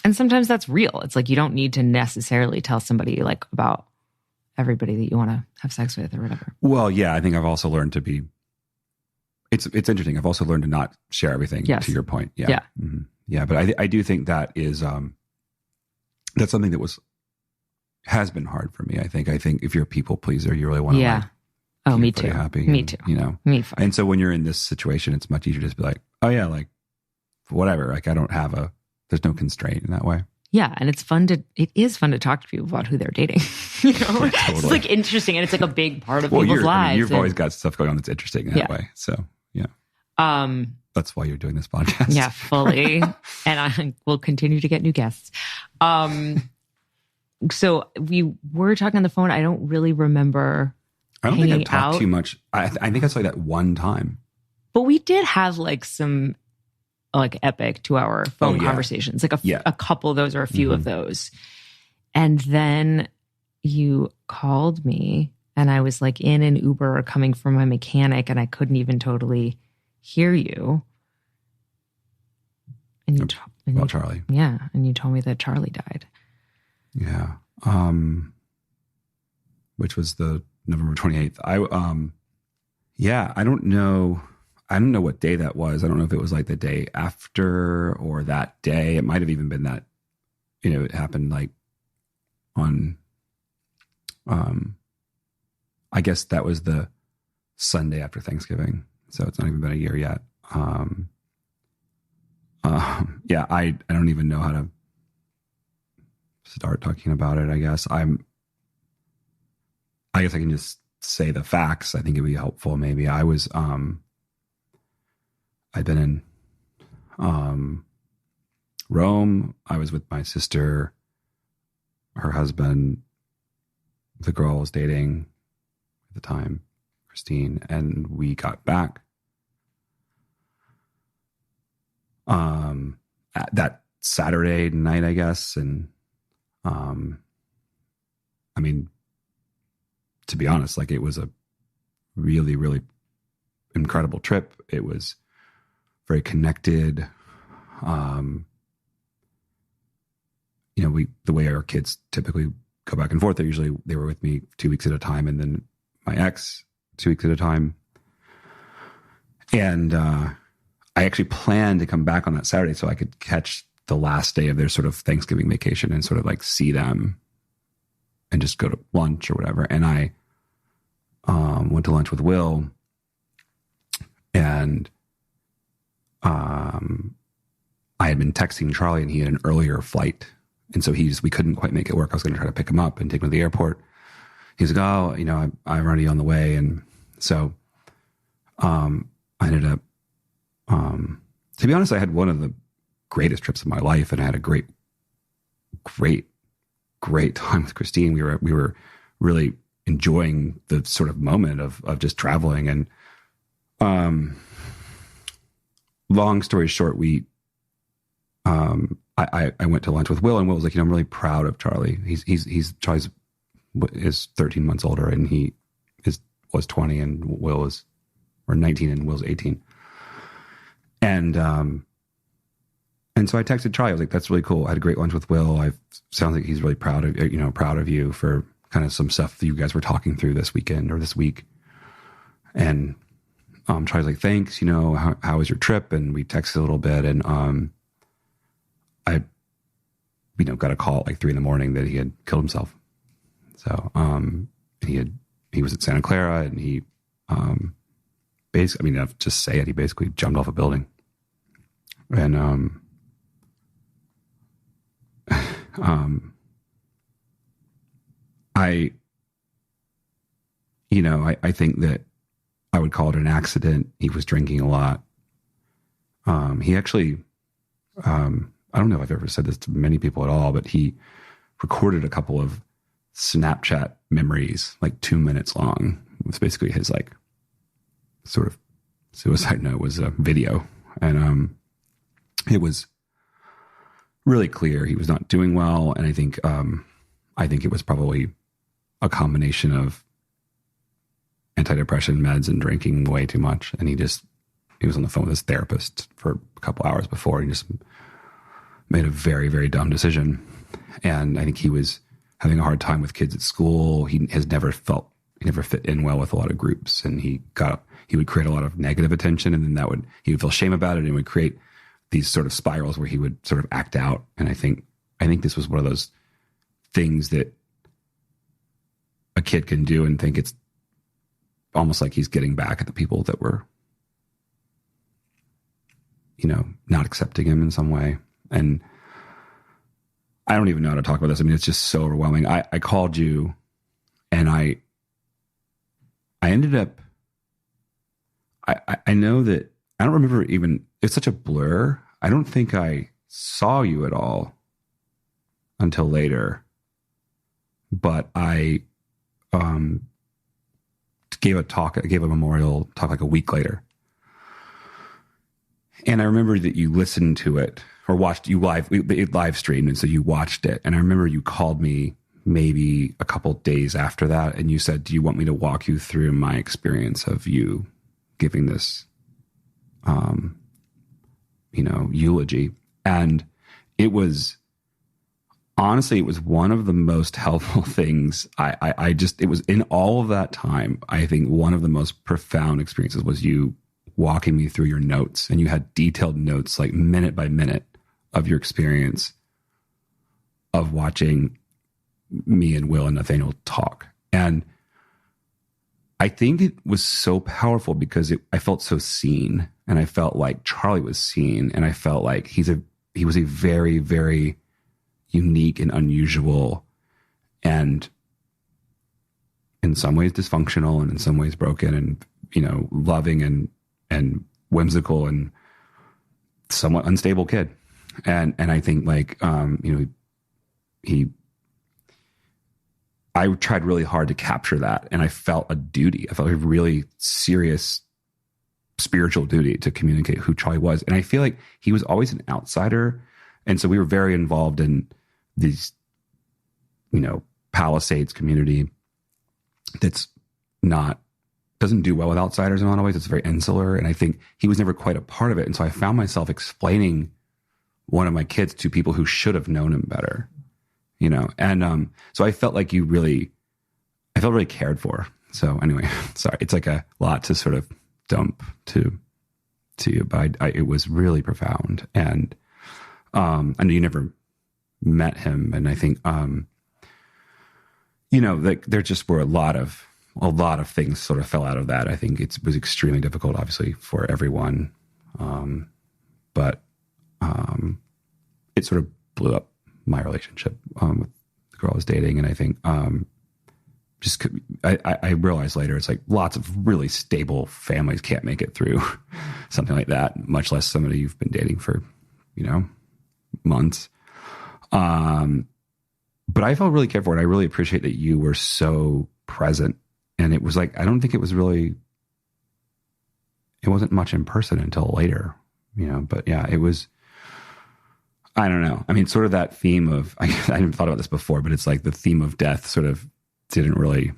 And sometimes that's real. It's like, you don't need to necessarily tell somebody like about everybody that you want to have sex with or whatever. Well, yeah, I think I've also learned to be, it's interesting. I've also learned to not share everything to your point. Yeah. Yeah. Mm-hmm. Yeah. But I do think that is, that's something that has been hard for me. I think if you're a people pleaser, you really want to like, me too. Happy. Me too. You know, and so when you're in this situation, it's much easier to just be like, oh yeah, like whatever. Like there's no constraint in that way. Yeah. And it is fun to talk to people about who they're dating. You know, totally. It's like interesting. And it's like a big part of people's lives. You've always got stuff going on that's interesting in that way. So yeah. That's why you're doing this podcast. Yeah, fully. And I will continue to get new guests. So we were talking on the phone. I don't really remember. I don't think I've talked too much. I think I saw that one time. But we did have like some like epic 2-hour phone conversations, like a couple of those or a few of those. And then you called me and I was like in an Uber coming from my mechanic and I couldn't even totally hear you. And Charlie. Yeah. And you told me that Charlie died. Yeah. Which was the November 28th. I don't know. I don't know what day that was. I don't know if it was like the day after or that day. It might have even been that, it happened like on, I guess that was the Sunday after Thanksgiving. So it's not even been a year yet. I don't even know how to start talking about it. I guess I can just say the facts. I think it'd be helpful. Maybe I'd been in Rome. I was with my sister, her husband, the girl I was dating at the time, Christine, and we got back that Saturday night, I guess. And I mean, to be honest, like it was a really, really incredible trip. It was very connected. The way our kids typically go back and forth, they were with me 2 weeks at a time, and then my ex 2 weeks at a time. And I actually planned to come back on that Saturday so I could catch the last day of their sort of Thanksgiving vacation and sort of like see them and just go to lunch or whatever. And I went to lunch with Will, And I had been texting Charlie, and he had an earlier flight. And so we couldn't quite make it work. I was going to try to pick him up and take him to the airport. He's like, oh, I'm already on the way. And so I ended up, to be honest, I had one of the greatest trips of my life, and I had a great time with Christine. We were really enjoying the sort of moment of just traveling. And long story short, I went to lunch with Will, and Will was like, I'm really proud of Charlie. Charlie's is 13 months older, and he was 20, and Will was, or 19, and Will's 18. And so I texted Charlie. I was like, that's really cool. I had a great lunch with Will. Sounds like he's really proud of you for kind of some stuff that you guys were talking through this weekend or this week. And Charlie's like, thanks, how was your trip? And we texted a little bit, and I got a call at like 3 a.m. that he had killed himself. So he was at Santa Clara, and he basically, I'll just say it, he basically jumped off a building. And I think that I would call it an accident. He was drinking a lot. He actually, I don't know if I've ever said this to many people at all, but he recorded a couple of Snapchat memories, like 2 minutes long. It was basically his like sort of suicide note was a video. And it was really clear he was not doing well. And I think it was probably a combination of antidepressant meds and drinking way too much. And he was on the phone with his therapist for a couple hours before, and he just made a very, very dumb decision. And I think he was having a hard time with kids at school. He never fit in well with a lot of groups, and he would create a lot of negative attention, and then he would feel shame about it, and would create these sort of spirals where he would sort of act out. And I think this was one of those things that a kid can do and think it's almost like he's getting back at the people that were, not accepting him in some way. And I don't even know how to talk about this. It's just so overwhelming. I called you, and I ended up, I know that, I don't remember even, it's such a blur. I don't think I saw you at all until later, but I gave a memorial talk like a week later. And I remember that you listened to it or watched, it live streamed. And so you watched it. And I remember you called me maybe a couple days after that, and you said, do you want me to walk you through my experience of you giving this, eulogy? And it was, honestly, it was one of the most helpful things. It was in all of that time, I think one of the most profound experiences was you walking me through your notes, and you had detailed notes, like minute by minute, of your experience of watching me and Will and Nathaniel talk. And I think it was so powerful because I felt so seen, and I felt like Charlie was seen, and I felt like he was a very, very unique and unusual, and in some ways dysfunctional, and in some ways broken, and loving and whimsical and somewhat unstable kid. And I think I tried really hard to capture that, and I felt a duty. I felt a really serious spiritual duty to communicate who Charlie was. And I feel like he was always an outsider. And so we were very involved in these, Palisades community doesn't do well with outsiders in a lot of ways. It's very insular. And I think he was never quite a part of it. And so I found myself explaining one of my kids to people who should have known him better, And so I felt like I felt really cared for. So anyway, sorry, it's like a lot to sort of dump to you, but it was really profound. And I know you never met him, and I think there just were a lot of a lot of things sort of fell out of that. I think it was extremely difficult, obviously, for everyone. But it sort of blew up my relationship with the girl I was dating. And I think I realized later, it's like lots of really stable families can't make it through something like that, much less somebody you've been dating for, months. But I felt really cared for, and I really appreciate that you were so present. And it was like, I don't think it wasn't much in person until later, but yeah, it was, I don't know. I mean, sort of that theme of, I hadn't thought about this before, but it's like the theme of death sort of didn't really,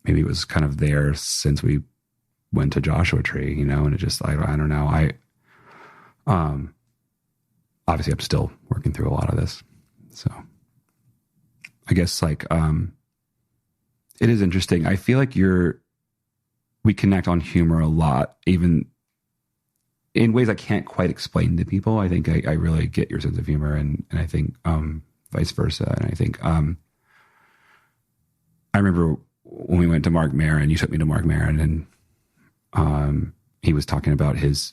maybe it was kind of there since we went to Joshua Tree, and it just, I don't know. Obviously I'm still working through a lot of this. So I guess it is interesting. I feel like we connect on humor a lot, even in ways I can't quite explain to people. I think I really get your sense of humor, and I think vice versa. And I think I remember when we went to Mark Maron, you took me to Mark Maron, and he was talking about his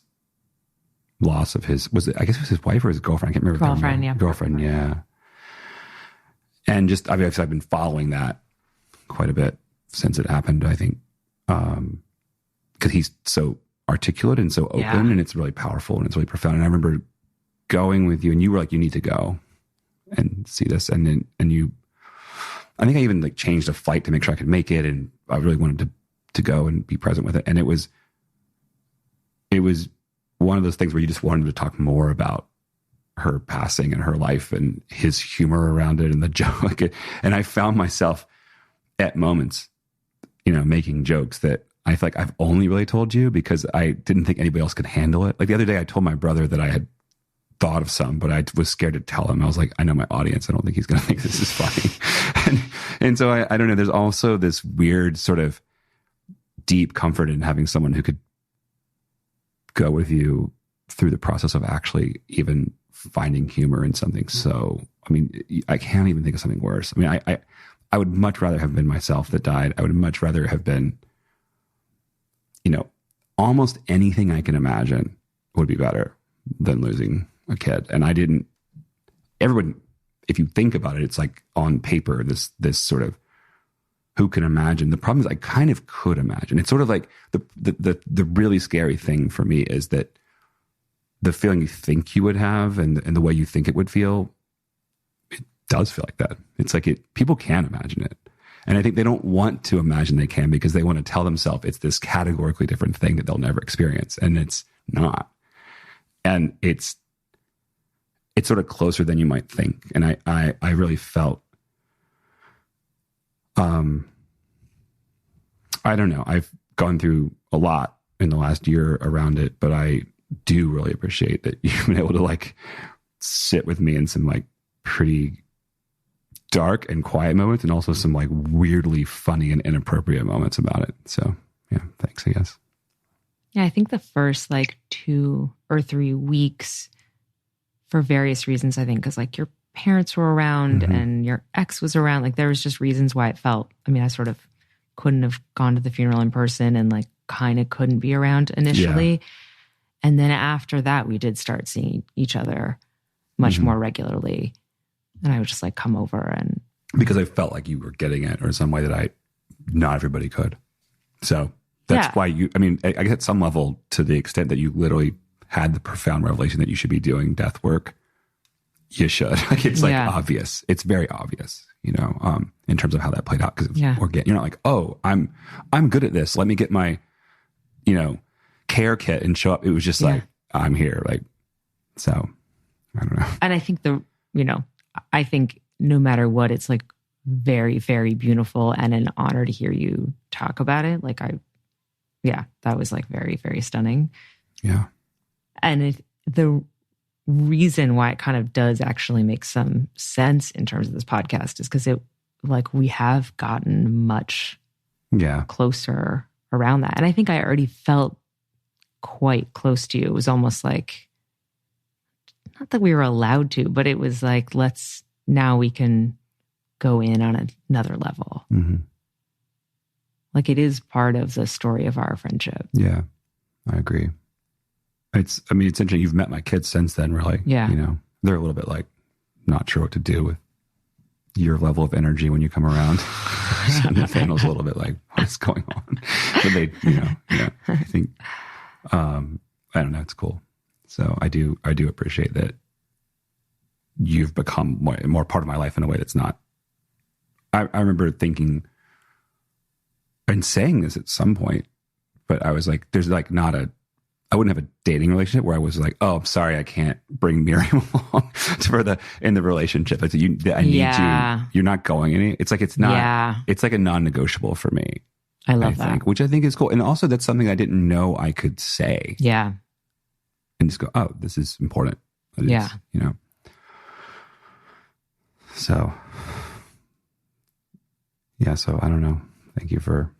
loss of his his wife or his girlfriend? I can't remember. Girlfriend, yeah. Girlfriend, yeah. And just, I've been following that quite a bit since it happened, I think, because he's so articulate and so open, and it's really powerful and it's really profound. And I remember going with you, and you were like, you need to go and see this. And you, I think I even changed a flight to make sure I could make it. And I really wanted to go and be present with it. And it was one of those things where you just wanted to talk more about her passing and her life and his humor around it and the joke. And I found myself at moments, making jokes that I feel like I've only really told you because I didn't think anybody else could handle it. Like the other day I told my brother that I had thought of some, but I was scared to tell him. I was like, I know my audience. I don't think he's going to think this is funny. and so I don't know. There's also this weird sort of deep comfort in having someone who could go with you through the process of actually even finding humor in something. So, I mean, I can't even think of something worse. I mean, I would much rather have been myself that died. I would much rather have been, almost anything I can imagine would be better than losing a kid. And everyone, if you think about it, it's like on paper, this sort of, who can imagine? The problem is I kind of could imagine. It's sort of like the really scary thing for me is that the feeling you think you would have and the way you think it would feel, it does feel like that. It's like people can imagine it. And I think they don't want to imagine they can because they want to tell themselves it's this categorically different thing that they'll never experience. And it's not. And it's sort of closer than you might think. And I really felt, I don't know. I've gone through a lot in the last year around it, but I do really appreciate that you've been able to sit with me in some pretty dark and quiet moments, and also some weirdly funny and inappropriate moments about it. So yeah, thanks, I guess. Yeah, I think the first 2 or 3 weeks, for various reasons, I think, because your parents were around and your ex was around, there was just reasons why it felt, I sort of couldn't have gone to the funeral in person and kind of couldn't be around initially. Yeah. And then after that, we did start seeing each other much more regularly. And I would just come over and... Because I felt like you were getting it, or in some way that not everybody could. So that's why I guess at some level, to the extent that you literally had the profound revelation that you should be doing death work, you should. It's obvious. It's very obvious, in terms of how that played out. Because you're not oh, I'm good at this. Let me get my, care kit and show up. It was just I'm here. So I don't know. And I think I think no matter what, it's very, very beautiful and an honor to hear you talk about it. That was very, very stunning. Yeah. And the reason why it kind of does actually make some sense in terms of this podcast is because we have gotten much closer around that. And I think I already felt quite close to you. It was almost not that we were allowed to, but it was let's now we can go in on another level. Mm-hmm. Like it is part of the story of our friendship. Yeah, I agree. It's interesting. You've met my kids since then, really. Yeah. You know, they're a little bit like not sure what to do with your level of energy when you come around. So Nathaniel's a little bit like, what's going on? But they, yeah, I think, I don't know, it's cool. So I do appreciate that you've become more part of my life in a way that's not. I remember thinking and saying this at some point, but I was like, there's like I wouldn't have a dating relationship where I was like, oh, I'm sorry, I can't bring Miriam along in the relationship. It's, I need you. You're not going any. It's like, it's not, it's like a non-negotiable for me. I love that. Which I think is cool. And also that's something I didn't know I could say. Yeah. And just go, oh, this is important. Yeah. You know? So, yeah. So I don't know. Thank you for,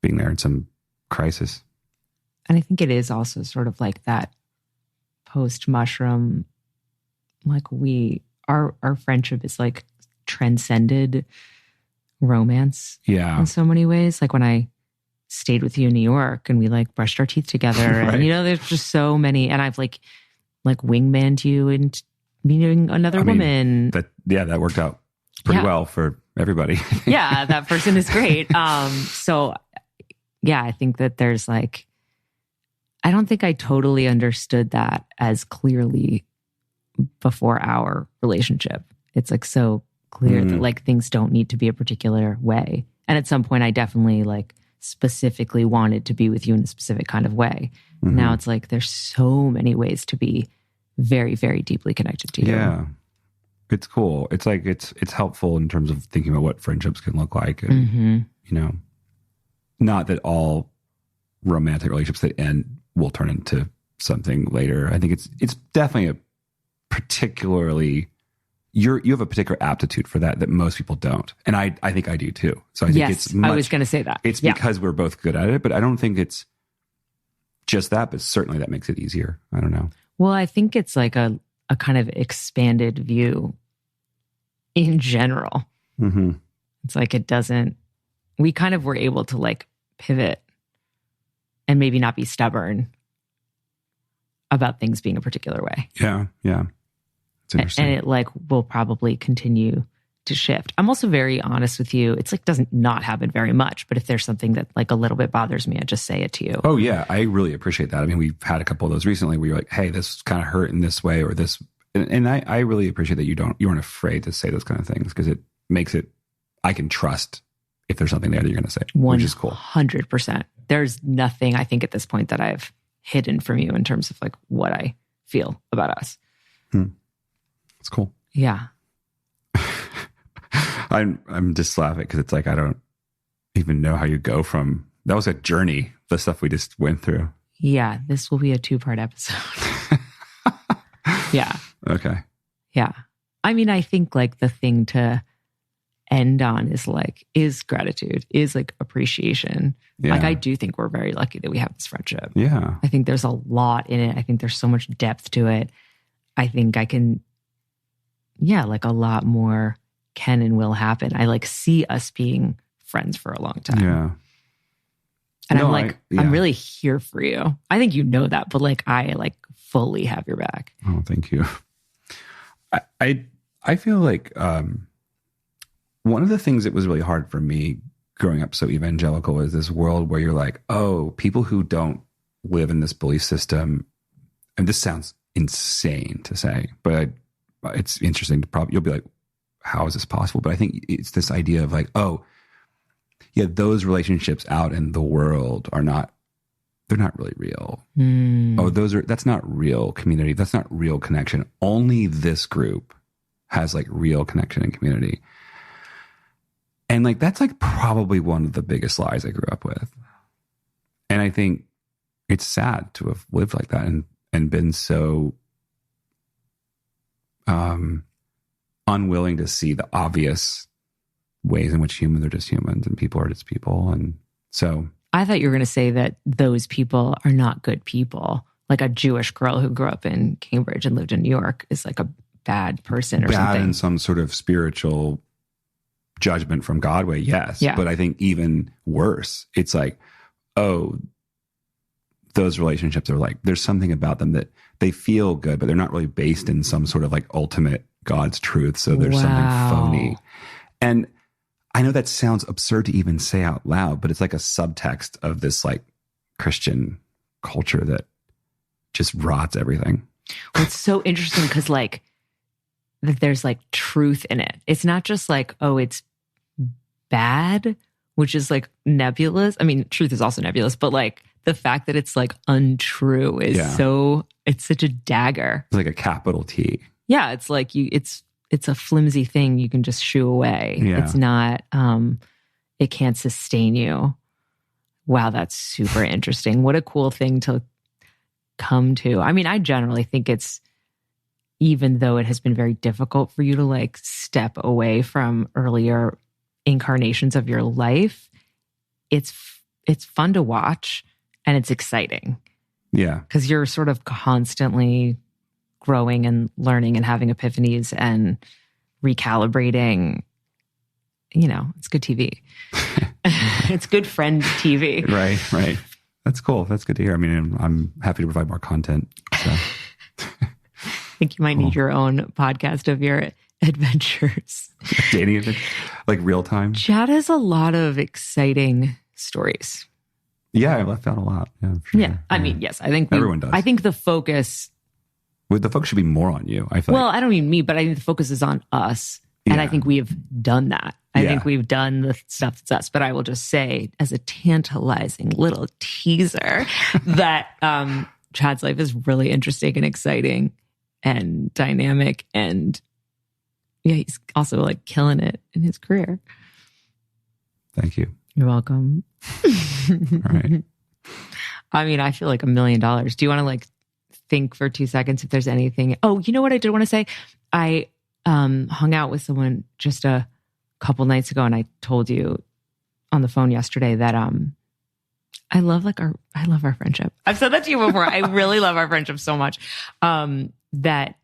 being there in some crisis. And I think it is also sort of like that post-mushroom, like our friendship is like transcended romance in so many ways. Like when I stayed with you in New York and we like brushed our teeth together right. and there's just so many, and I've like wingmanned you into meeting another woman. That worked out pretty well for everybody. Yeah, that person is great. So yeah, I think that there's like, I don't think I totally understood that as clearly before our relationship. It's like so clear that like things don't need to be a particular way. And at some point I definitely like specifically wanted to be with you in a specific kind of way. Mm-hmm. Now it's like, there's so many ways to be very, very deeply connected to you. Yeah. It's cool. It's like, it's helpful in terms of thinking about what friendships can look like. And, not that all romantic relationships that end will turn into something later. I think it's definitely a particularly, you have a particular aptitude for that most people don't. And I think I do too. So I think I was going to say that. It's because we're both good at it, but I don't think it's just that, but certainly that makes it easier. I don't know. Well, I think it's like a kind of expanded view in general. Mm-hmm. It's like we kind of were able to like pivot and maybe not be stubborn about things being a particular way. Yeah. Yeah. It's interesting. And it like will probably continue to shift. I'm also very honest with you. It's like doesn't not happen very much, but if there's something that like a little bit bothers me, I just say it to you. Oh yeah. I really appreciate that. I mean, we've had a couple of those recently where you're like, hey, this kind of hurt in this way or this. And I really appreciate that you aren't afraid to say those kind of things because it makes it, I can trust if there's something there that you're going to say, which is cool. 100%. There's nothing I think at this point that I've hidden from you in terms of like what I feel about us. It's cool. Yeah. I'm just laughing because it's like, I don't even know how you go from, that was a journey, the stuff we just went through. Yeah. This will be a 2-part episode. Yeah. Okay. Yeah. I mean, I think like the thing to end on is gratitude, is like appreciation. Yeah. Like I do think we're very lucky that we have this friendship. Yeah. I think there's a lot in it. I think there's so much depth to it. I think I can, like a lot more can and will happen. I like see us being friends for a long time. Yeah. And I'm really here for you. I think you know that, but like I like fully have your back. Oh, thank you. I feel like one of the things that was really hard for me growing up so evangelical is this world where you're like, oh, people who don't live in this belief system, and this sounds insane to say, but it's interesting to you'll be like, how is this possible? But I think it's this idea of like, oh, yeah, those relationships out in the world they're not really real. Oh, that's not real community. That's not real connection. Only this group has like real connection and community. And like, that's like probably one of the biggest lies I grew up with. And I think it's sad to have lived like that and been so unwilling to see the obvious ways in which humans are just humans and people are just people. And so I thought you were going to say that those people are not good people. like a Jewish girl who grew up in Cambridge and lived in New York is like a bad person or bad something. in some sort of spiritual judgment from God way, yes. Yeah. But I think even worse, it's like, oh, those relationships are like, there's something about them that they feel good, but they're not really based in some sort of like ultimate God's truth. So there's something phony. And I know that sounds absurd to even say out loud, but it's like a subtext of this like Christian culture that just rots everything. Well, it's so interesting because like that there's like truth in it. It's not just like, oh, it's bad, which is like nebulous. I mean, truth is also nebulous, but like the fact that it's like untrue is it's such a dagger. It's like a capital T. Yeah. It's like it's a flimsy thing you can just shoo away. Yeah. It's not, it can't sustain you. Wow. That's super interesting. What a cool thing to come to. I mean, I generally think it's, even though it has been very difficult for you to like step away from earlier incarnations of your life, it's fun to watch and it's exciting. Yeah. Because you're sort of constantly growing and learning and having epiphanies and recalibrating. You know, it's good TV. It's good friend TV. Right. That's cool. That's good to hear. I mean, I'm happy to provide more content. So. I think you might need your own podcast of your adventures. Dating adventures? Like real time? Chad has a lot of exciting stories. Yeah, I left out a lot. Yeah, sure. Yeah. I mean, yes, I think everyone does. I think the focus... Well, the focus should be more on you, I feel Well, like. I don't mean me, but I think the focus is on us. And I think we have done that. I think we've done the stuff that's us. But I will just say, as a tantalizing little teaser, that Chad's life is really interesting and exciting and dynamic. And yeah, he's also like killing it in his career. Thank you. You're welcome. All right. I mean, I feel like $1 million. Do you want to like think for 2 seconds if there's anything? Oh, you know what I did want to say? I hung out with someone just a couple nights ago, and I told you on the phone yesterday that I love our friendship. I've said that to you before. I really love our friendship so much. That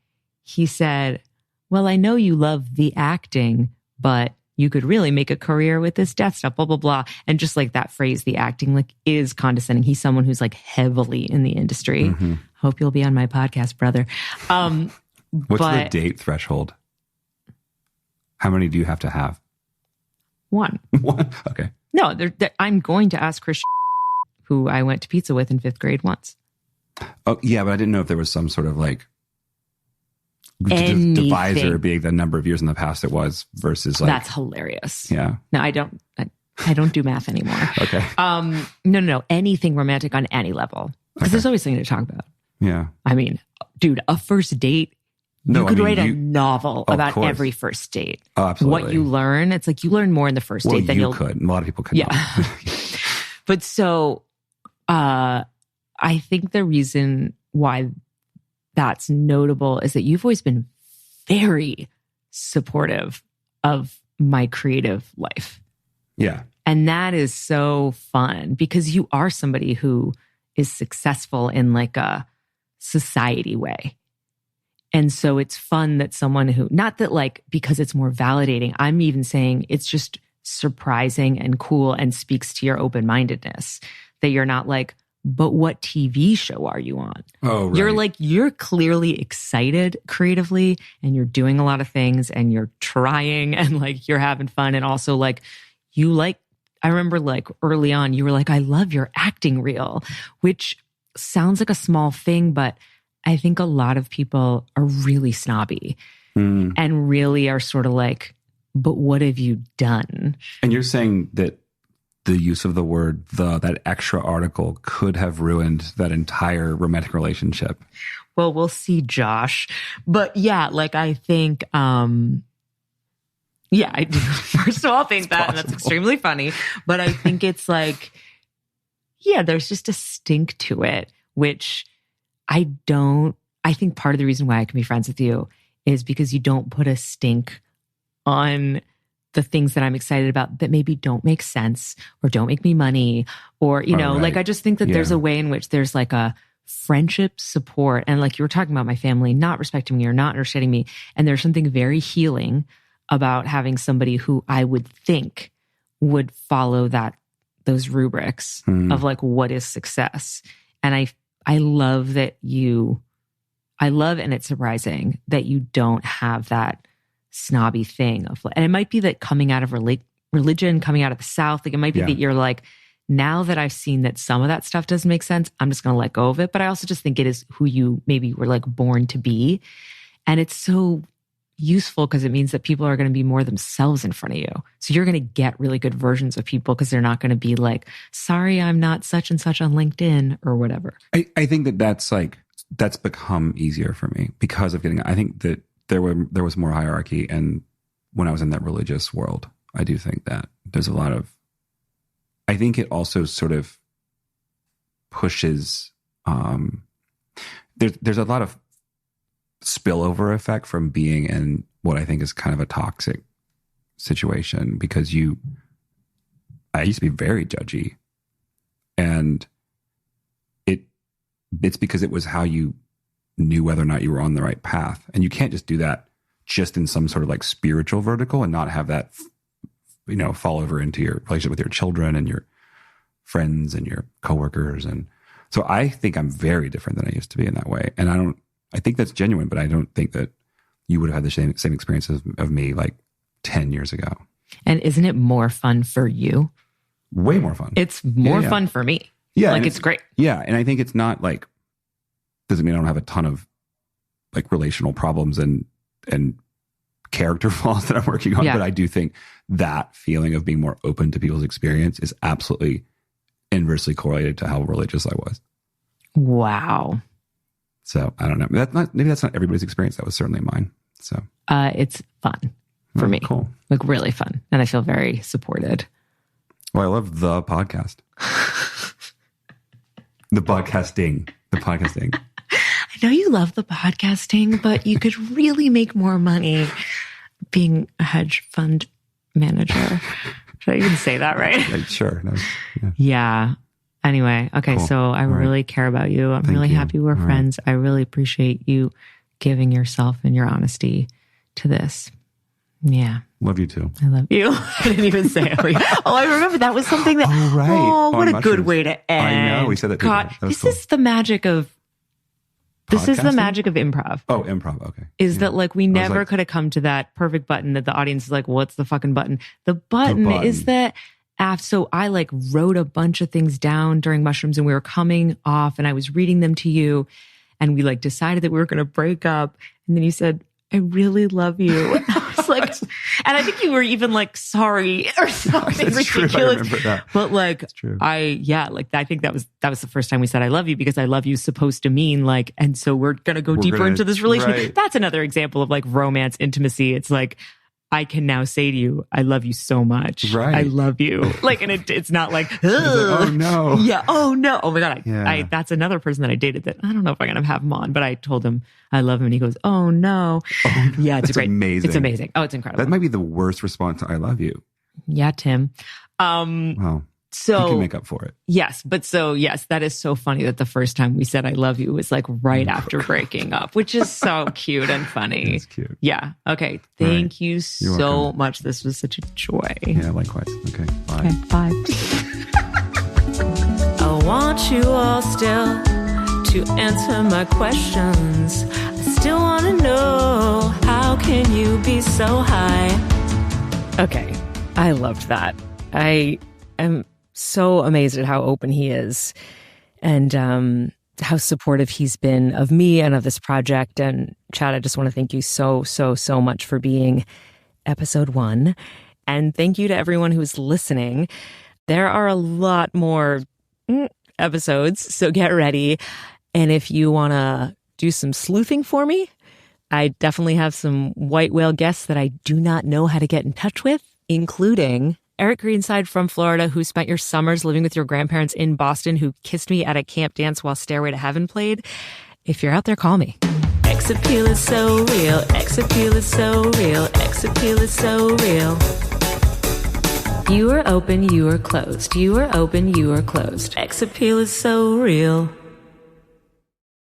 he said, well, I know you love the acting, but you could really make a career with this death stuff, blah, blah, blah. And just like that phrase, the acting, like is condescending. He's someone who's like heavily in the industry. Mm-hmm. Hope you'll be on my podcast, brother. What's the date threshold? How many do you have to have? One. One? Okay. No, I'm going to ask Chris, who I went to pizza with in 5th grade once. Oh, yeah, but I didn't know if there was some sort of like divisor being the number of years in the past it was versus like. That's hilarious. Yeah. No, I don't do math anymore. Okay. No. Anything romantic on any level. Because there's always something to talk about. Yeah. I mean, dude, a first date. You could write a novel about every first date. Oh, absolutely. What you learn, it's like you learn more in the first date than you could. A lot of people could. Yeah. But so I think the reason why that's notable is that you've always been very supportive of my creative life. Yeah. And that is so fun because you are somebody who is successful in like a society way. And so it's fun that someone who, not that like, because it's more validating, I'm even saying it's just surprising and cool and speaks to your open-mindedness that you're not like, but what TV show are you on? Oh, right. You're like, you're clearly excited creatively and you're doing a lot of things and you're trying and like you're having fun. And also like, you like, I remember like early on, you were like, I love your acting reel, which sounds like a small thing, but I think a lot of people are really snobby and really are sort of like, but what have you done? And you're saying that the use of the word that extra article could have ruined that entire romantic relationship. Well, we'll see, Josh. But yeah, like I think, yeah, I do. First of all, think that, and that's extremely funny. But I think it's like, yeah, there's just a stink to it, which I think part of the reason why I can be friends with you is because you don't put a stink on the things that I'm excited about that maybe don't make sense or don't make me money or, you know, like I just think that there's a way in which there's like a friendship, support, and like you were talking about my family not respecting me or not understanding me. And there's something very healing about having somebody who I would think would follow those rubrics of like, what is success? And I love that and it's surprising that you don't have that snobby thing of, and it might be that coming out of religion, coming out of the South, like it might be that you're like, now that I've seen that some of that stuff doesn't make sense, I'm just going to let go of it. But I also just think it is who you maybe were like born to be. And it's so useful because it means that people are going to be more themselves in front of you. So you're going to get really good versions of people because they're not going to be like, sorry, I'm not such and such on LinkedIn or whatever. I think that's become easier for me because of I think that there was more hierarchy. And when I was in that religious world, I do think that there's a lot of, I think it also sort of pushes, there's a lot of spillover effect from being in what I think is kind of a toxic situation because I used to be very judgy, and it's because it was how you knew whether or not you were on the right path. And you can't just do that just in some sort of like spiritual vertical and not have that, fall over into your relationship with your children and your friends and your coworkers. And so I think I'm very different than I used to be in that way. And I think that's genuine, but I don't think that you would have had the same experiences of me like 10 years ago. And isn't it more fun for you? Way more fun. It's more fun for me. Yeah. Like it's great. Yeah. And I think it's not like, doesn't mean I don't have a ton of like relational problems and character flaws that I'm working on. But I do think that feeling of being more open to people's experience is absolutely inversely correlated to how religious I was. Wow. So I don't know. Maybe that's not everybody's experience. That was certainly mine. So it's fun for me. Cool. Like really fun. And I feel very supported. Well, I love the podcast. The podcasting. I know you love the podcasting, but you could really make more money being a hedge fund manager. Should I even say that right? Sure. Yeah. Anyway, okay, cool. So I really care about you. I'm really happy we're friends. I really appreciate you giving yourself and your honesty to this. Yeah. Love you too. I love you. I didn't even say it. Oh, I remember that was something that, right. What a good way to end. I know, we said that. God, this is the magic of improv. Oh, improv. Okay. Is that like, we never could have come to that perfect button that the audience is like, what's the fucking button? The button is that so I like wrote a bunch of things down during mushrooms and we were coming off and I was reading them to you and we like decided that we were going to break up. And then you said, I really love you. And I was like, and I think you were even like, sorry or something That's ridiculous. True. I remember that. But like, That's true. I think that was the first time we said I love you because I love you is supposed to mean like, and so we're going to go deeper into this relationship. Right. That's another example of like romance, intimacy. It's like, I can now say to you, I love you so much. Right. I love you. Like, and it's not like, oh no. Yeah. Oh no. Oh my God. That's another person that I dated that I don't know if I'm going to have him on, but I told him I love him and he goes, oh no. Oh, yeah. It's great. Amazing. It's amazing. Oh, it's incredible. That might be the worst response to I love you. Yeah, Tim. Wow. So you can make up for it. Yes. But yes, that is so funny that the first time we said I love you was like right after breaking up, which is so cute and funny. It's cute. Yeah. Okay. Thank you so much. This was such a joy. Yeah, likewise. Okay. Bye. Okay, bye. I want you all still to answer my questions. I still want to know, how can you be so high? Okay. I loved that. I am so amazed at how open he is and how supportive he's been of me and of this project. And Chad, I just want to thank you so much for being episode 1. And thank you to everyone who's listening. There are a lot more episodes, so get ready. And if you want to do some sleuthing for me, I definitely have some white whale guests that I do not know how to get in touch with, including Eric Greenside from Florida, who spent your summers living with your grandparents in Boston, who kissed me at a camp dance while Stairway to Heaven played. If you're out there, call me. X appeal is so real. X appeal is so real. X appeal is so real. You are open, you are closed. You are open, you are closed. X appeal is so real.